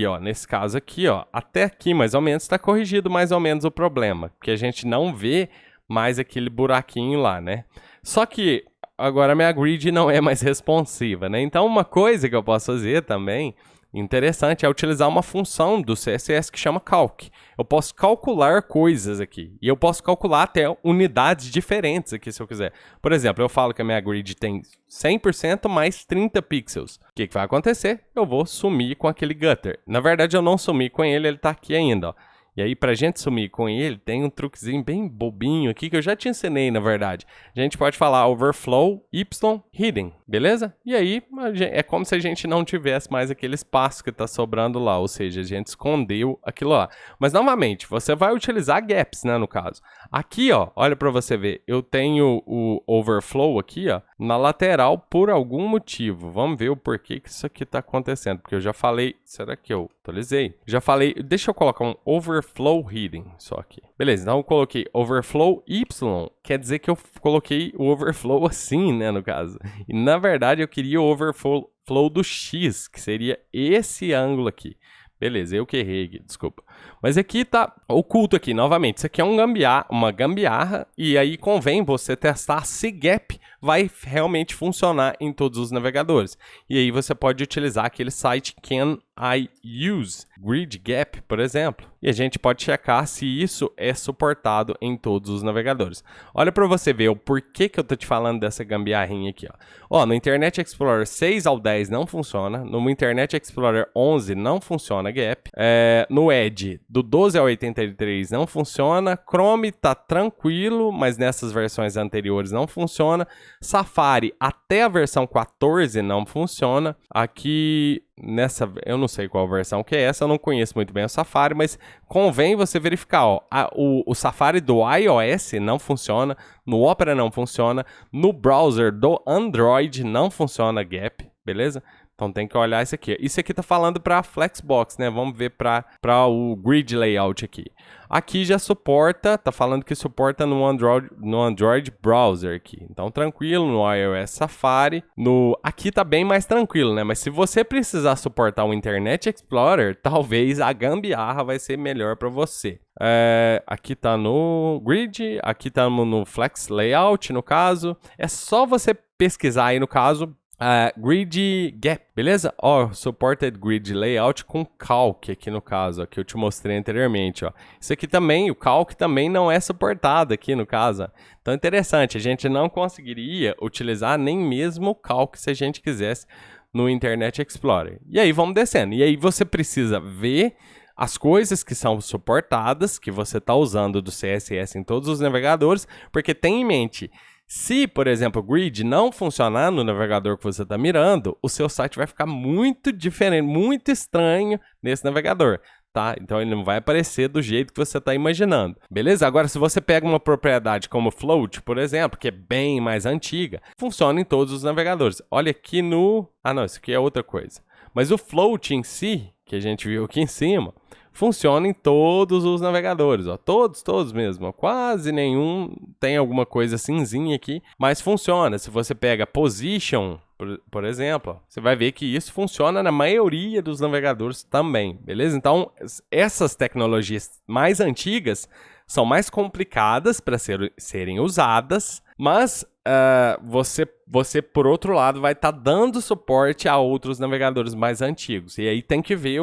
ó, nesse caso aqui, ó, até aqui mais ou menos está corrigido mais ou menos o problema, porque a gente não vê mais aquele buraquinho lá, né? Só que agora a minha grid não é mais responsiva, né? Então uma coisa que eu posso fazer também, interessante, é utilizar uma função do CSS que chama calc. Eu posso calcular coisas aqui. E eu posso calcular até unidades diferentes aqui, se eu quiser. Por exemplo, eu falo que a minha grid tem 100% mais 30 pixels. O que vai acontecer? Eu vou sumir com aquele gutter. Na verdade, eu não sumi com ele, ele está aqui ainda, ó. E aí, pra gente sumir com ele, tem um truquezinho bem bobinho aqui que eu já te ensinei, na verdade. A gente pode falar overflow y hidden, beleza? E aí, é como se a gente não tivesse mais aquele espaço que tá sobrando lá, ou seja, a gente escondeu aquilo lá. Mas, novamente, você vai utilizar gaps, né, no caso. Aqui, ó, olha pra você ver, eu tenho o overflow aqui, ó, na lateral por algum motivo. Vamos ver o porquê que isso aqui tá acontecendo, porque eu já falei, será que eu atualizei? Já falei, deixa eu colocar um overflow hidden só aqui. Beleza, então eu coloquei overflow y, quer dizer que eu coloquei o overflow assim, né, no caso. E na verdade eu queria o overflow do x, que seria esse ângulo aqui. Beleza, eu que errei aqui, desculpa. Mas aqui tá oculto aqui, novamente. Isso aqui é uma gambiarra, e aí convém você testar se gap vai realmente funcionar em todos os navegadores. E aí você pode utilizar aquele site Can I Use Grid Gap, por exemplo. E a gente pode checar se isso é suportado em todos os navegadores. Olha para você ver o porquê que eu tô te falando dessa gambiarrinha aqui, ó. Ó, no Internet Explorer 6 ao 10 não funciona. No Internet Explorer 11 não funciona gap. No Edge, do 12 ao 83 não funciona. Chrome tá tranquilo, mas nessas versões anteriores não funciona. Safari até a versão 14 não funciona. Aqui nessa, eu não sei qual versão que é essa, eu não conheço muito bem o Safari, mas convém você verificar, ó, o Safari do iOS não funciona, no Opera não funciona, no browser do Android não funciona gap, beleza? Então tem que olhar isso aqui. Isso aqui tá falando para Flexbox, né? Vamos ver para o grid layout aqui. Aqui já suporta, tá falando que suporta no Android browser aqui. Então tranquilo, no iOS Safari. Aqui tá bem mais tranquilo, né? Mas se você precisar suportar o Internet Explorer, talvez a gambiarra vai ser melhor para você. Aqui tá no grid, aqui tá no Flex Layout, no caso. É só você pesquisar aí no caso. Grid Gap, beleza? Ó, Supported Grid Layout com Calc aqui no caso, ó, que eu te mostrei anteriormente, ó. Isso aqui também, o Calc também não é suportado aqui no caso, ó. Então, interessante, a gente não conseguiria utilizar nem mesmo o Calc se a gente quisesse no Internet Explorer. E aí, vamos descendo. E aí, você precisa ver as coisas que são suportadas, que você está usando do CSS em todos os navegadores, porque tem em mente... Se, por exemplo, o grid não funcionar no navegador que você está mirando, o seu site vai ficar muito diferente, muito estranho nesse navegador, tá? Então ele não vai aparecer do jeito que você está imaginando, beleza? Agora, se você pega uma propriedade como Float, por exemplo, que é bem mais antiga, funciona em todos os navegadores. Olha aqui no... Ah, não, isso aqui é outra coisa. Mas o Float em si, que a gente viu aqui em cima, funciona em todos os navegadores, ó, todos mesmo, ó, quase nenhum tem alguma coisa cinzinha aqui, mas funciona. Se você pega Position, por exemplo, ó, você vai ver que isso funciona na maioria dos navegadores também, beleza? Então, essas tecnologias mais antigas são mais complicadas para serem usadas, mas você, por outro lado, vai estar dando suporte a outros navegadores mais antigos. E aí tem que ver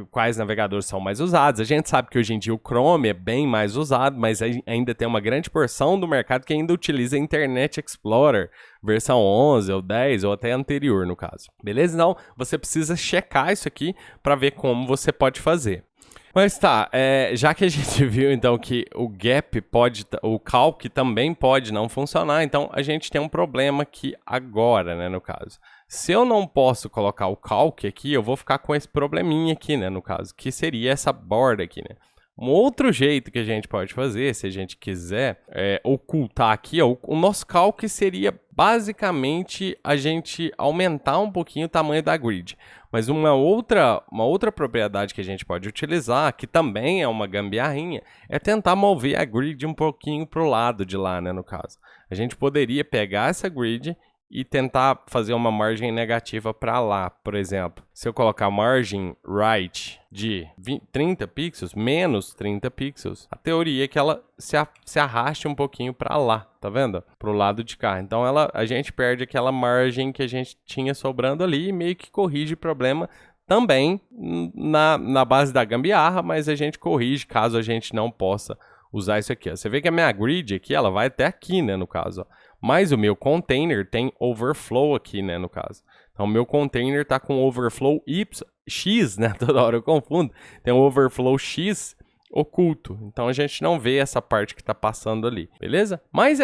quais navegadores são mais usados. A gente sabe que hoje em dia o Chrome é bem mais usado, mas ainda tem uma grande porção do mercado que ainda utiliza Internet Explorer, versão 11 ou 10 ou até anterior, no caso. Beleza? Então, você precisa checar isso aqui para ver como você pode fazer. Mas tá, já que a gente viu então que o gap o calc também pode não funcionar, então a gente tem um problema aqui agora, né, no caso. Se eu não posso colocar o calc aqui, eu vou ficar com esse probleminha aqui, né, no caso, que seria essa borda aqui, né. Um outro jeito que a gente pode fazer, se a gente quiser ocultar aqui, ó, o nosso calc seria basicamente a gente aumentar um pouquinho o tamanho da grid. Mas uma outra propriedade que a gente pode utilizar, que também é uma gambiarrinha, é tentar mover a grid um pouquinho para o lado de lá, né, no caso. A gente poderia pegar essa grid e tentar fazer uma margem negativa para lá, por exemplo. Se eu colocar margem right de 30 pixels, menos 30 pixels, a teoria é que ela se arraste um pouquinho para lá, tá vendo? Pro lado de cá. Então a gente perde aquela margem que a gente tinha sobrando ali e meio que corrige o problema também na base da gambiarra, mas a gente corrige caso a gente não possa usar isso aqui. Ó. Você vê que a minha grid aqui, ela vai até aqui, né, no caso. Ó. Mas o meu container tem overflow aqui, né, no caso. Então, o meu container tá com overflow X, né, toda hora eu confundo. Tem um overflow X oculto. Então, a gente não vê essa parte que tá passando ali, beleza? Mas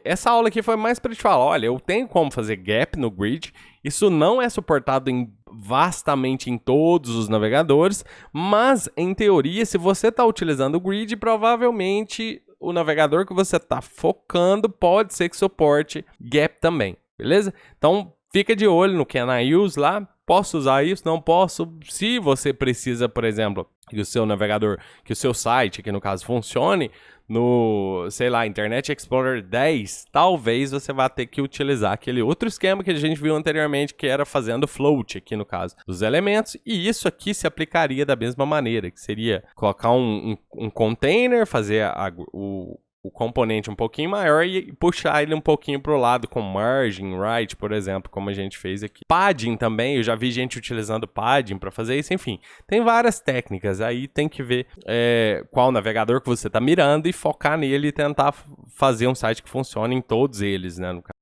essa aula aqui foi mais para te falar, olha, eu tenho como fazer gap no grid. Isso não é suportado vastamente em todos os navegadores, mas, em teoria, se você está utilizando o grid, provavelmente o navegador que você está focando pode ser que suporte gap também, beleza? Então, fica de olho no Can I Use lá. Posso usar isso? Não posso. Se você precisa, por exemplo, que o seu navegador, que o seu site, que no caso funcione no, sei lá, Internet Explorer 10, talvez você vá ter que utilizar aquele outro esquema que a gente viu anteriormente, que era fazendo float aqui no caso dos elementos, e isso aqui se aplicaria da mesma maneira, que seria colocar um container, fazer o componente um pouquinho maior e puxar ele um pouquinho para o lado com margin, right, por exemplo, como a gente fez aqui. Padding também, eu já vi gente utilizando padding para fazer isso, enfim. Tem várias técnicas, aí tem que ver qual navegador que você está mirando e focar nele e tentar fazer um site que funcione em todos eles, né, no caso.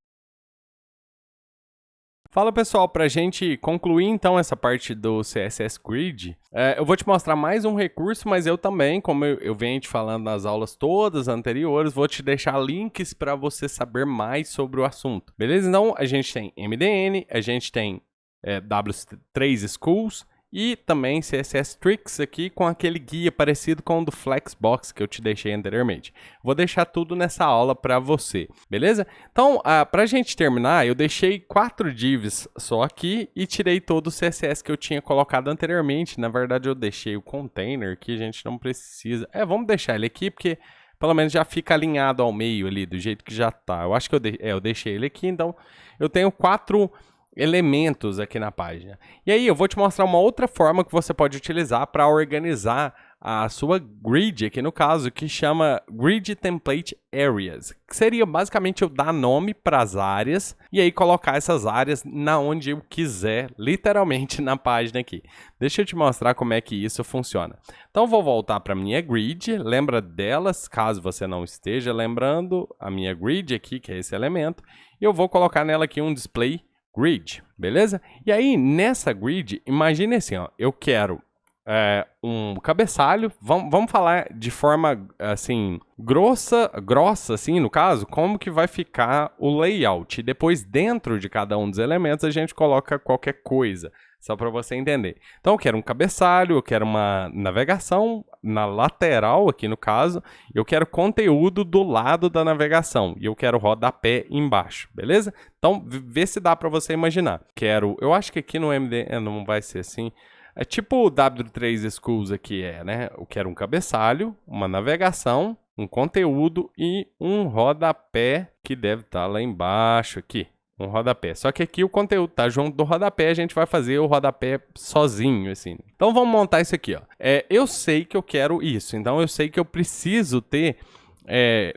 Fala pessoal, para a gente concluir então essa parte do CSS Grid, eu vou te mostrar mais um recurso, mas eu também, como eu venho te falando nas aulas todas anteriores, vou te deixar links para você saber mais sobre o assunto, beleza? Então a gente tem MDN, a gente tem W3 Schools e também CSS Tricks aqui com aquele guia parecido com o do Flexbox que eu te deixei anteriormente. Vou deixar tudo nessa aula para você, beleza? Então, para a gente terminar, eu deixei 4 divs só aqui e tirei todo o CSS que eu tinha colocado anteriormente. Na verdade, eu deixei o container que a gente não precisa. Vamos deixar ele aqui porque pelo menos já fica alinhado ao meio ali, do jeito que já tá. Eu acho que eu deixei ele aqui, então eu tenho 4 elementos aqui na página. E aí eu vou te mostrar uma outra forma que você pode utilizar para organizar a sua grid, aqui no caso, que chama Grid Template Areas, que seria basicamente eu dar nome para as áreas e aí colocar essas áreas na onde eu quiser, literalmente na página aqui. Deixa eu te mostrar como é que isso funciona. Então vou voltar para a minha grid, lembra delas, caso você não esteja lembrando, a minha grid aqui, que é esse elemento, e eu vou colocar nela aqui um display grid, beleza? E aí, nessa grid, imagine assim, ó, eu quero um cabeçalho, vamos falar de forma, assim, grossa, assim, no caso, como que vai ficar o layout. E depois, dentro de cada um dos elementos, a gente coloca qualquer coisa, só para você entender. Então, eu quero um cabeçalho, eu quero uma navegação na lateral, aqui no caso, eu quero conteúdo do lado da navegação, e eu quero rodapé embaixo, beleza? Então, vê se dá para você imaginar. Eu acho que aqui no MD não vai ser assim. É tipo o W3 Schools aqui né? Eu quero um cabeçalho, uma navegação, um conteúdo e um rodapé que deve estar lá embaixo aqui. Um rodapé. Só que aqui o conteúdo tá junto do rodapé, a gente vai fazer o rodapé sozinho, assim. Então vamos montar isso aqui, ó. Eu sei que eu quero isso, então eu sei que eu preciso ter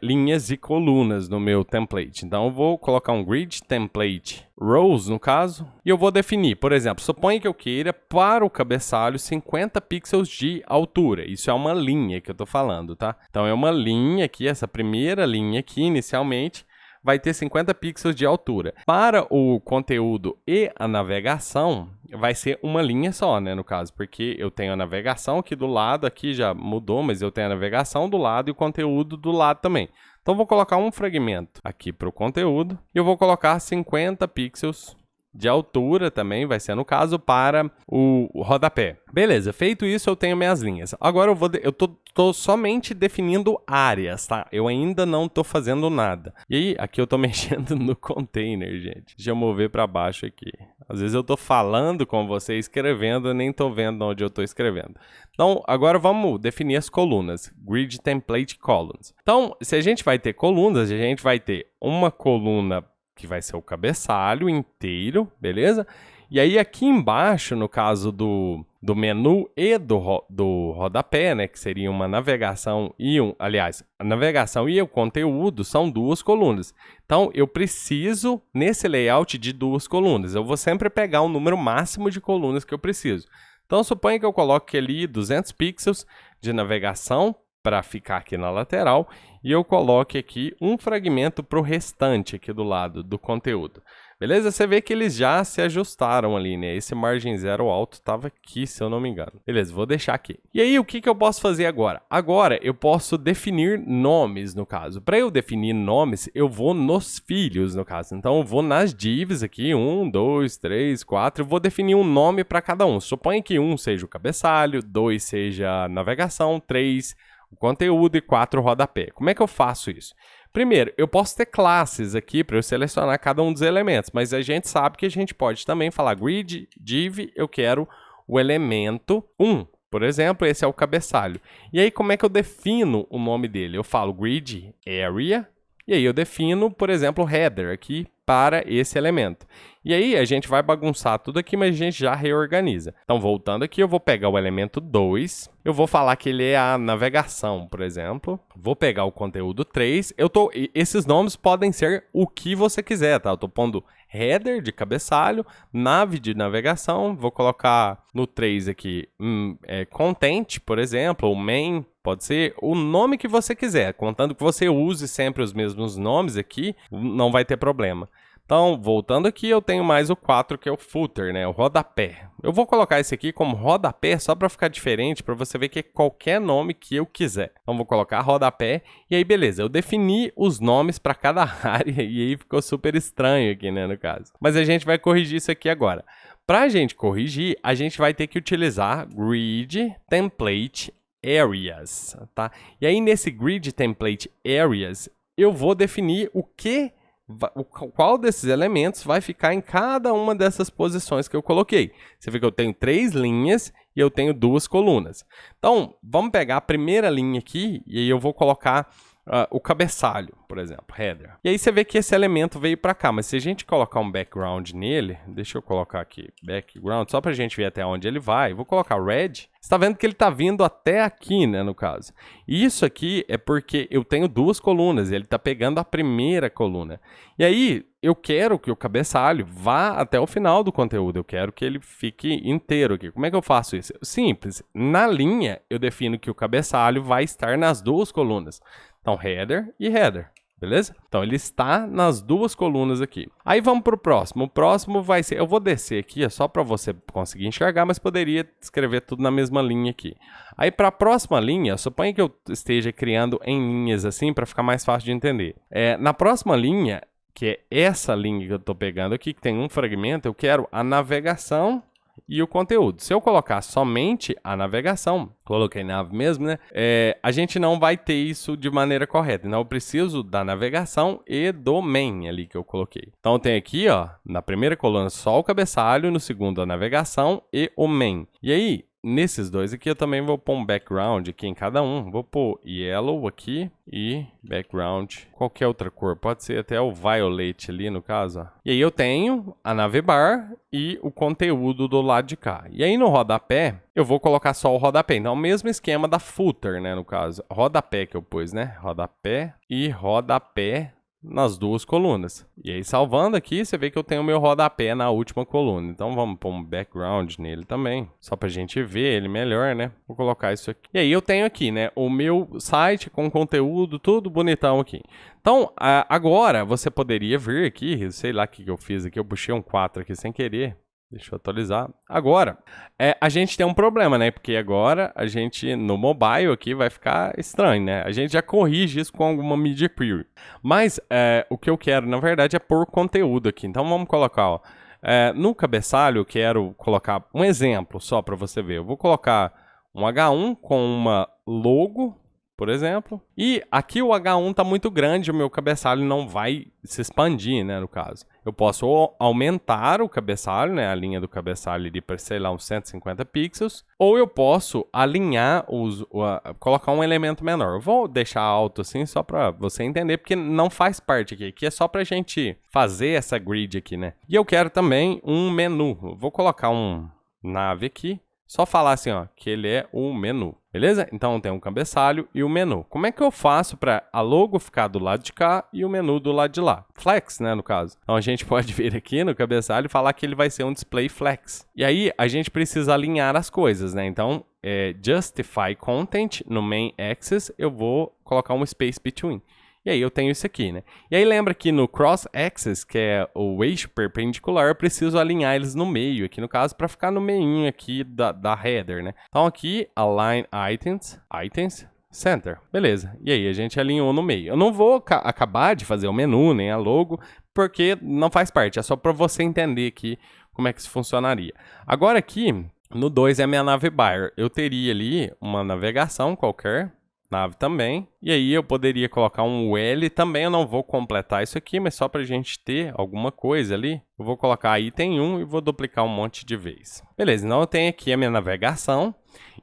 linhas e colunas no meu template. Então eu vou colocar um grid template rows, no caso, e eu vou definir, por exemplo, suponha que eu queira para o cabeçalho 50 pixels de altura. Isso é uma linha que eu tô falando, tá? Então é uma linha aqui, essa primeira linha aqui, inicialmente, vai ter 50 pixels de altura. Para o conteúdo e a navegação, vai ser uma linha só, né, no caso, porque eu tenho a navegação aqui do lado, aqui já mudou, mas eu tenho a navegação do lado e o conteúdo do lado também. Então, vou colocar um fragmento aqui para o conteúdo e eu vou colocar 50 pixels de altura também, vai ser no caso, para o rodapé. Beleza, feito isso, eu tenho minhas linhas. Agora eu tô somente definindo áreas, tá? Eu ainda não tô fazendo nada. E aí, aqui eu tô mexendo no container, gente. Deixa eu mover para baixo aqui. Às vezes eu tô falando com você, escrevendo, e nem tô vendo onde eu tô escrevendo. Então, agora vamos definir as colunas. Grid Template Columns. Então, se a gente vai ter colunas, a gente vai ter uma coluna que vai ser o cabeçalho inteiro, beleza? E aí aqui embaixo, no caso do menu e do rodapé, né, que seria uma navegação e aliás, a navegação e o conteúdo são 2 colunas. Então, eu preciso, nesse layout, de 2 colunas. Eu vou sempre pegar o número máximo de colunas que eu preciso. Então, suponha que eu coloque ali 200 pixels de navegação para ficar aqui na lateral e eu coloque aqui um fragmento para o restante aqui do lado do conteúdo. Beleza? Você vê que eles já se ajustaram ali, né? Esse margem zero alto estava aqui, se eu não me engano. Beleza, vou deixar aqui. E aí, o que eu posso fazer agora? Agora, eu posso definir nomes, no caso. Para eu definir nomes, eu vou nos filhos, no caso. Então, eu vou nas divs aqui, 1, 2, 3, 4. Eu vou definir um nome para cada um. Suponha que 1 seja o cabeçalho, 2 seja a navegação, 3 o conteúdo e 4 o rodapé. Como é que eu faço isso? Primeiro, eu posso ter classes aqui para eu selecionar cada um dos elementos, mas a gente sabe que a gente pode também falar grid, div, eu quero o elemento 1. Por exemplo, esse é o cabeçalho. E aí, como é que eu defino o nome dele? Eu falo grid area, e aí eu defino, por exemplo, o header aqui para esse elemento. E aí, a gente vai bagunçar tudo aqui, mas a gente já reorganiza. Então, voltando aqui, eu vou pegar o elemento 2, eu vou falar que ele é a navegação, por exemplo. Vou pegar o conteúdo 3. Esses nomes podem ser o que você quiser, tá? Eu estou pondo header de cabeçalho, nave de navegação, vou colocar no 3 aqui content, por exemplo, ou main, pode ser o nome que você quiser, contando que você use sempre os mesmos nomes aqui, não vai ter problema. Então, voltando aqui, eu tenho mais o 4, que é o footer, né? O rodapé. Eu vou colocar esse aqui como rodapé só para ficar diferente, para você ver que é qualquer nome que eu quiser. Então, vou colocar rodapé e aí, beleza. Eu defini os nomes para cada área e aí ficou super estranho aqui, né, no caso. Mas a gente vai corrigir isso aqui agora. Para a gente corrigir, a gente vai ter que utilizar grid template areas, tá? E aí, nesse grid template areas, eu vou definir qual desses elementos vai ficar em cada uma dessas posições que eu coloquei. Você vê que eu tenho 3 linhas e eu tenho 2 colunas. Então, vamos pegar a primeira linha aqui e aí eu vou colocar o cabeçalho, por exemplo, header. E aí você vê que esse elemento veio para cá, mas se a gente colocar um background nele, deixa eu colocar aqui background, só para a gente ver até onde ele vai, vou colocar red, você está vendo que ele está vindo até aqui, né, no caso. E isso aqui é porque eu tenho 2 colunas, e ele está pegando a primeira coluna. E aí, eu quero que o cabeçalho vá até o final do conteúdo, eu quero que ele fique inteiro aqui. Como é que eu faço isso? Simples, na linha eu defino que o cabeçalho vai estar nas 2 colunas. Então, header e header, beleza? Então, ele está nas 2 colunas aqui. Aí, vamos para o próximo. O próximo vai ser... Eu vou descer aqui, só para você conseguir enxergar, mas poderia escrever tudo na mesma linha aqui. Aí, para a próxima linha, suponha que eu esteja criando em linhas assim, para ficar mais fácil de entender. Na próxima linha, que é essa linha que eu estou pegando aqui, que tem um fragmento, eu quero a navegação e o conteúdo. Se eu colocar somente a navegação, coloquei nav mesmo, né? A gente não vai ter isso de maneira correta. Então, eu preciso da navegação e do main ali que eu coloquei. Então, eu tenho aqui, ó, na primeira coluna só o cabeçalho, no segundo a navegação e o main. E aí, nesses dois aqui, eu também vou pôr um background aqui em cada um. Vou pôr yellow aqui e background. Qualquer outra cor, pode ser até o violet ali no caso. Ó. E aí eu tenho a navbar e o conteúdo do lado de cá. E aí no rodapé, eu vou colocar só o rodapé. Então, o mesmo esquema da footer, né, no caso. Rodapé que eu pus, né? Rodapé e rodapé nas 2 colunas. E aí, salvando aqui, você vê que eu tenho o meu rodapé na última coluna. Então, vamos pôr um background nele também, só pra gente ver ele melhor, né? Vou colocar isso aqui. E aí, eu tenho aqui, né, o meu site com conteúdo, tudo bonitão aqui. Então, agora, você poderia vir aqui, sei lá o que eu fiz aqui, eu puxei um 4 aqui sem querer. Deixa eu atualizar. Agora, a gente tem um problema, né? Porque agora a gente, no mobile aqui, vai ficar estranho, né? A gente já corrige isso com alguma media query. Mas o que eu quero, na verdade, é pôr conteúdo aqui. Então, vamos colocar, ó. No cabeçalho, eu quero colocar um exemplo só para você ver. Eu vou colocar um H1 com uma logo por exemplo. E aqui o H1 está muito grande, o meu cabeçalho não vai se expandir, né, no caso. Eu posso aumentar o cabeçalho, né, a linha do cabeçalho ali para, sei lá, uns 150 pixels, ou eu posso alinhar, colocar um elemento menor. Eu vou deixar alto assim só para você entender, porque não faz parte aqui. Aqui é só para a gente fazer essa grid aqui, né. E eu quero também um menu. Eu vou colocar um nave aqui. Só falar assim, ó, que ele é o menu, beleza? Então tem um cabeçalho e o menu. Como é que eu faço para a logo ficar do lado de cá e o menu do lado de lá? Flex, né, no caso. Então a gente pode vir aqui no cabeçalho e falar que ele vai ser um display flex. E aí a gente precisa alinhar as coisas, né? Então, justify content no main axis, eu vou colocar um space between. E aí eu tenho isso aqui, né? E aí lembra que no cross-axis, que é o eixo perpendicular, eu preciso alinhar eles no meio, aqui no caso, para ficar no meinho aqui da header, né? Então aqui, align items, center. Beleza. E aí a gente alinhou no meio. Eu não vou acabar de fazer o menu, nem a logo, porque não faz parte. É só para você entender aqui como é que isso funcionaria. Agora aqui, no 2 é a minha nave buyer. Eu teria ali uma navegação qualquer, nave também, e aí eu poderia colocar um UL também. Eu não vou completar isso aqui, mas só para a gente ter alguma coisa ali, eu vou colocar item 1 e vou duplicar um monte de vezes. Beleza, então eu tenho aqui a minha navegação,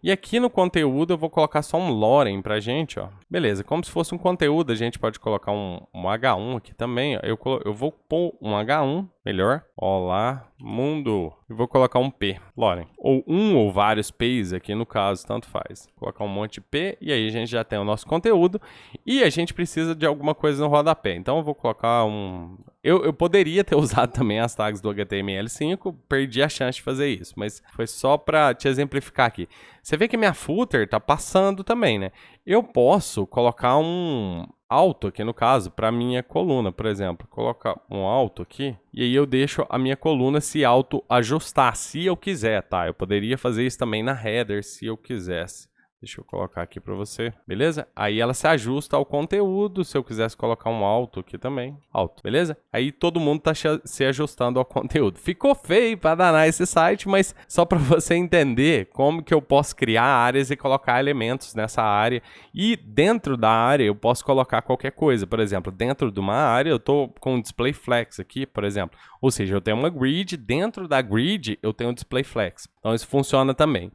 e aqui no conteúdo eu vou colocar só um lorem pra gente, ó. Beleza, como se fosse um conteúdo, a gente pode colocar um H1 aqui também, ó. Eu vou pôr um H1, melhor. Olá, mundo. E vou colocar um P, lorem. Ou um ou vários P's aqui no caso, tanto faz. Vou colocar um monte de P, e aí a gente já tem o nosso conteúdo. E a gente precisa de alguma coisa no rodapé. Então eu vou colocar um... Eu poderia ter usado também as tags do HTML5, perdi a chance de fazer isso, mas foi só para te exemplificar aqui. Você vê que minha footer tá passando também, né? Eu posso colocar um alto aqui no caso para minha coluna, por exemplo. Colocar um alto aqui e aí eu deixo a minha coluna se auto ajustar, se eu quiser, tá? Eu poderia fazer isso também na header se eu quisesse. Deixa eu colocar aqui para você, beleza? Aí ela se ajusta ao conteúdo, se eu quisesse colocar um alto aqui também, alto, beleza? Aí todo mundo tá se ajustando ao conteúdo. Ficou feio para danar esse site, mas só para você entender como que eu posso criar áreas e colocar elementos nessa área. E dentro da área eu posso colocar qualquer coisa. Por exemplo, dentro de uma área eu tô com um display flex aqui, por exemplo. Ou seja, eu tenho uma grid, dentro da grid eu tenho um display flex. Então isso funciona também.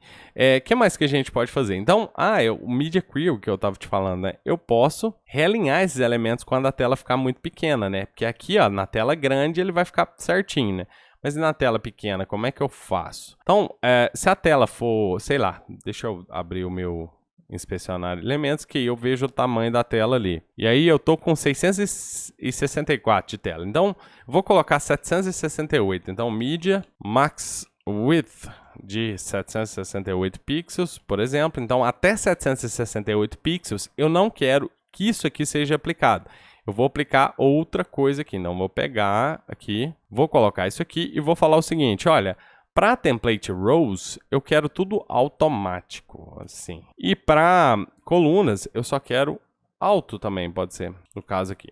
Que mais que a gente pode fazer? Então, o Media Query que eu estava te falando, né? Eu posso realinhar esses elementos quando a tela ficar muito pequena, né? Porque aqui, ó, na tela grande ele vai ficar certinho, né? Mas na tela pequena, como é que eu faço? Então, se a tela for, sei lá, deixa eu abrir o meu inspecionar elementos, que eu vejo o tamanho da tela ali. E aí eu tô com 664 de tela. Então, vou colocar 768. Então, Media Max Width de 768 pixels, por exemplo. Então, até 768 pixels, eu não quero que isso aqui seja aplicado. Eu vou aplicar outra coisa aqui. Não vou pegar aqui, vou colocar isso aqui e vou falar o seguinte, olha, para template rows, eu quero tudo automático, assim. E para colunas, eu só quero alto também, pode ser, no caso aqui.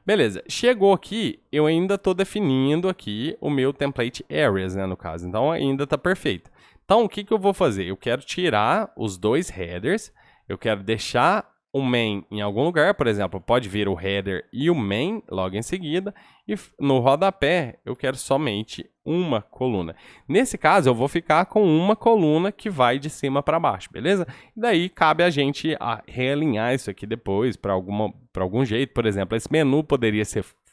Beleza, chegou aqui, eu ainda estou definindo aqui o meu template areas, né, no caso. Então, ainda está perfeito. Então, o que eu vou fazer? Eu quero tirar os dois headers, eu quero deixar o main em algum lugar, por exemplo, pode vir o header e o main logo em seguida, e no rodapé eu quero somente uma coluna. Nesse caso, eu vou ficar com uma coluna que vai de cima para baixo, beleza? E daí cabe a gente realinhar isso aqui depois para algum jeito. Por exemplo, esse menu poderia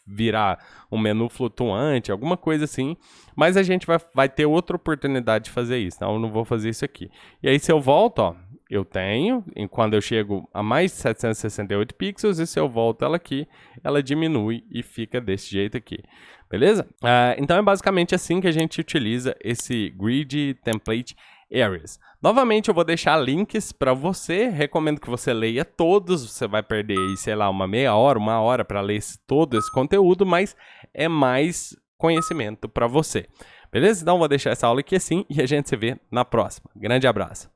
virar um menu flutuante, alguma coisa assim, mas a gente vai ter outra oportunidade de fazer isso, então eu não vou fazer isso aqui. E aí se eu volto, ó, eu tenho, quando eu chego a mais de 768 pixels, e se eu volto ela aqui, ela diminui e fica desse jeito aqui, beleza? Então é basicamente assim que a gente utiliza esse Grid Template Areas. Novamente eu vou deixar links para você, recomendo que você leia todos, você vai perder aí, sei lá, uma hora para ler todo esse conteúdo, mas é mais conhecimento para você, beleza? Então vou deixar essa aula aqui assim e a gente se vê na próxima. Grande abraço!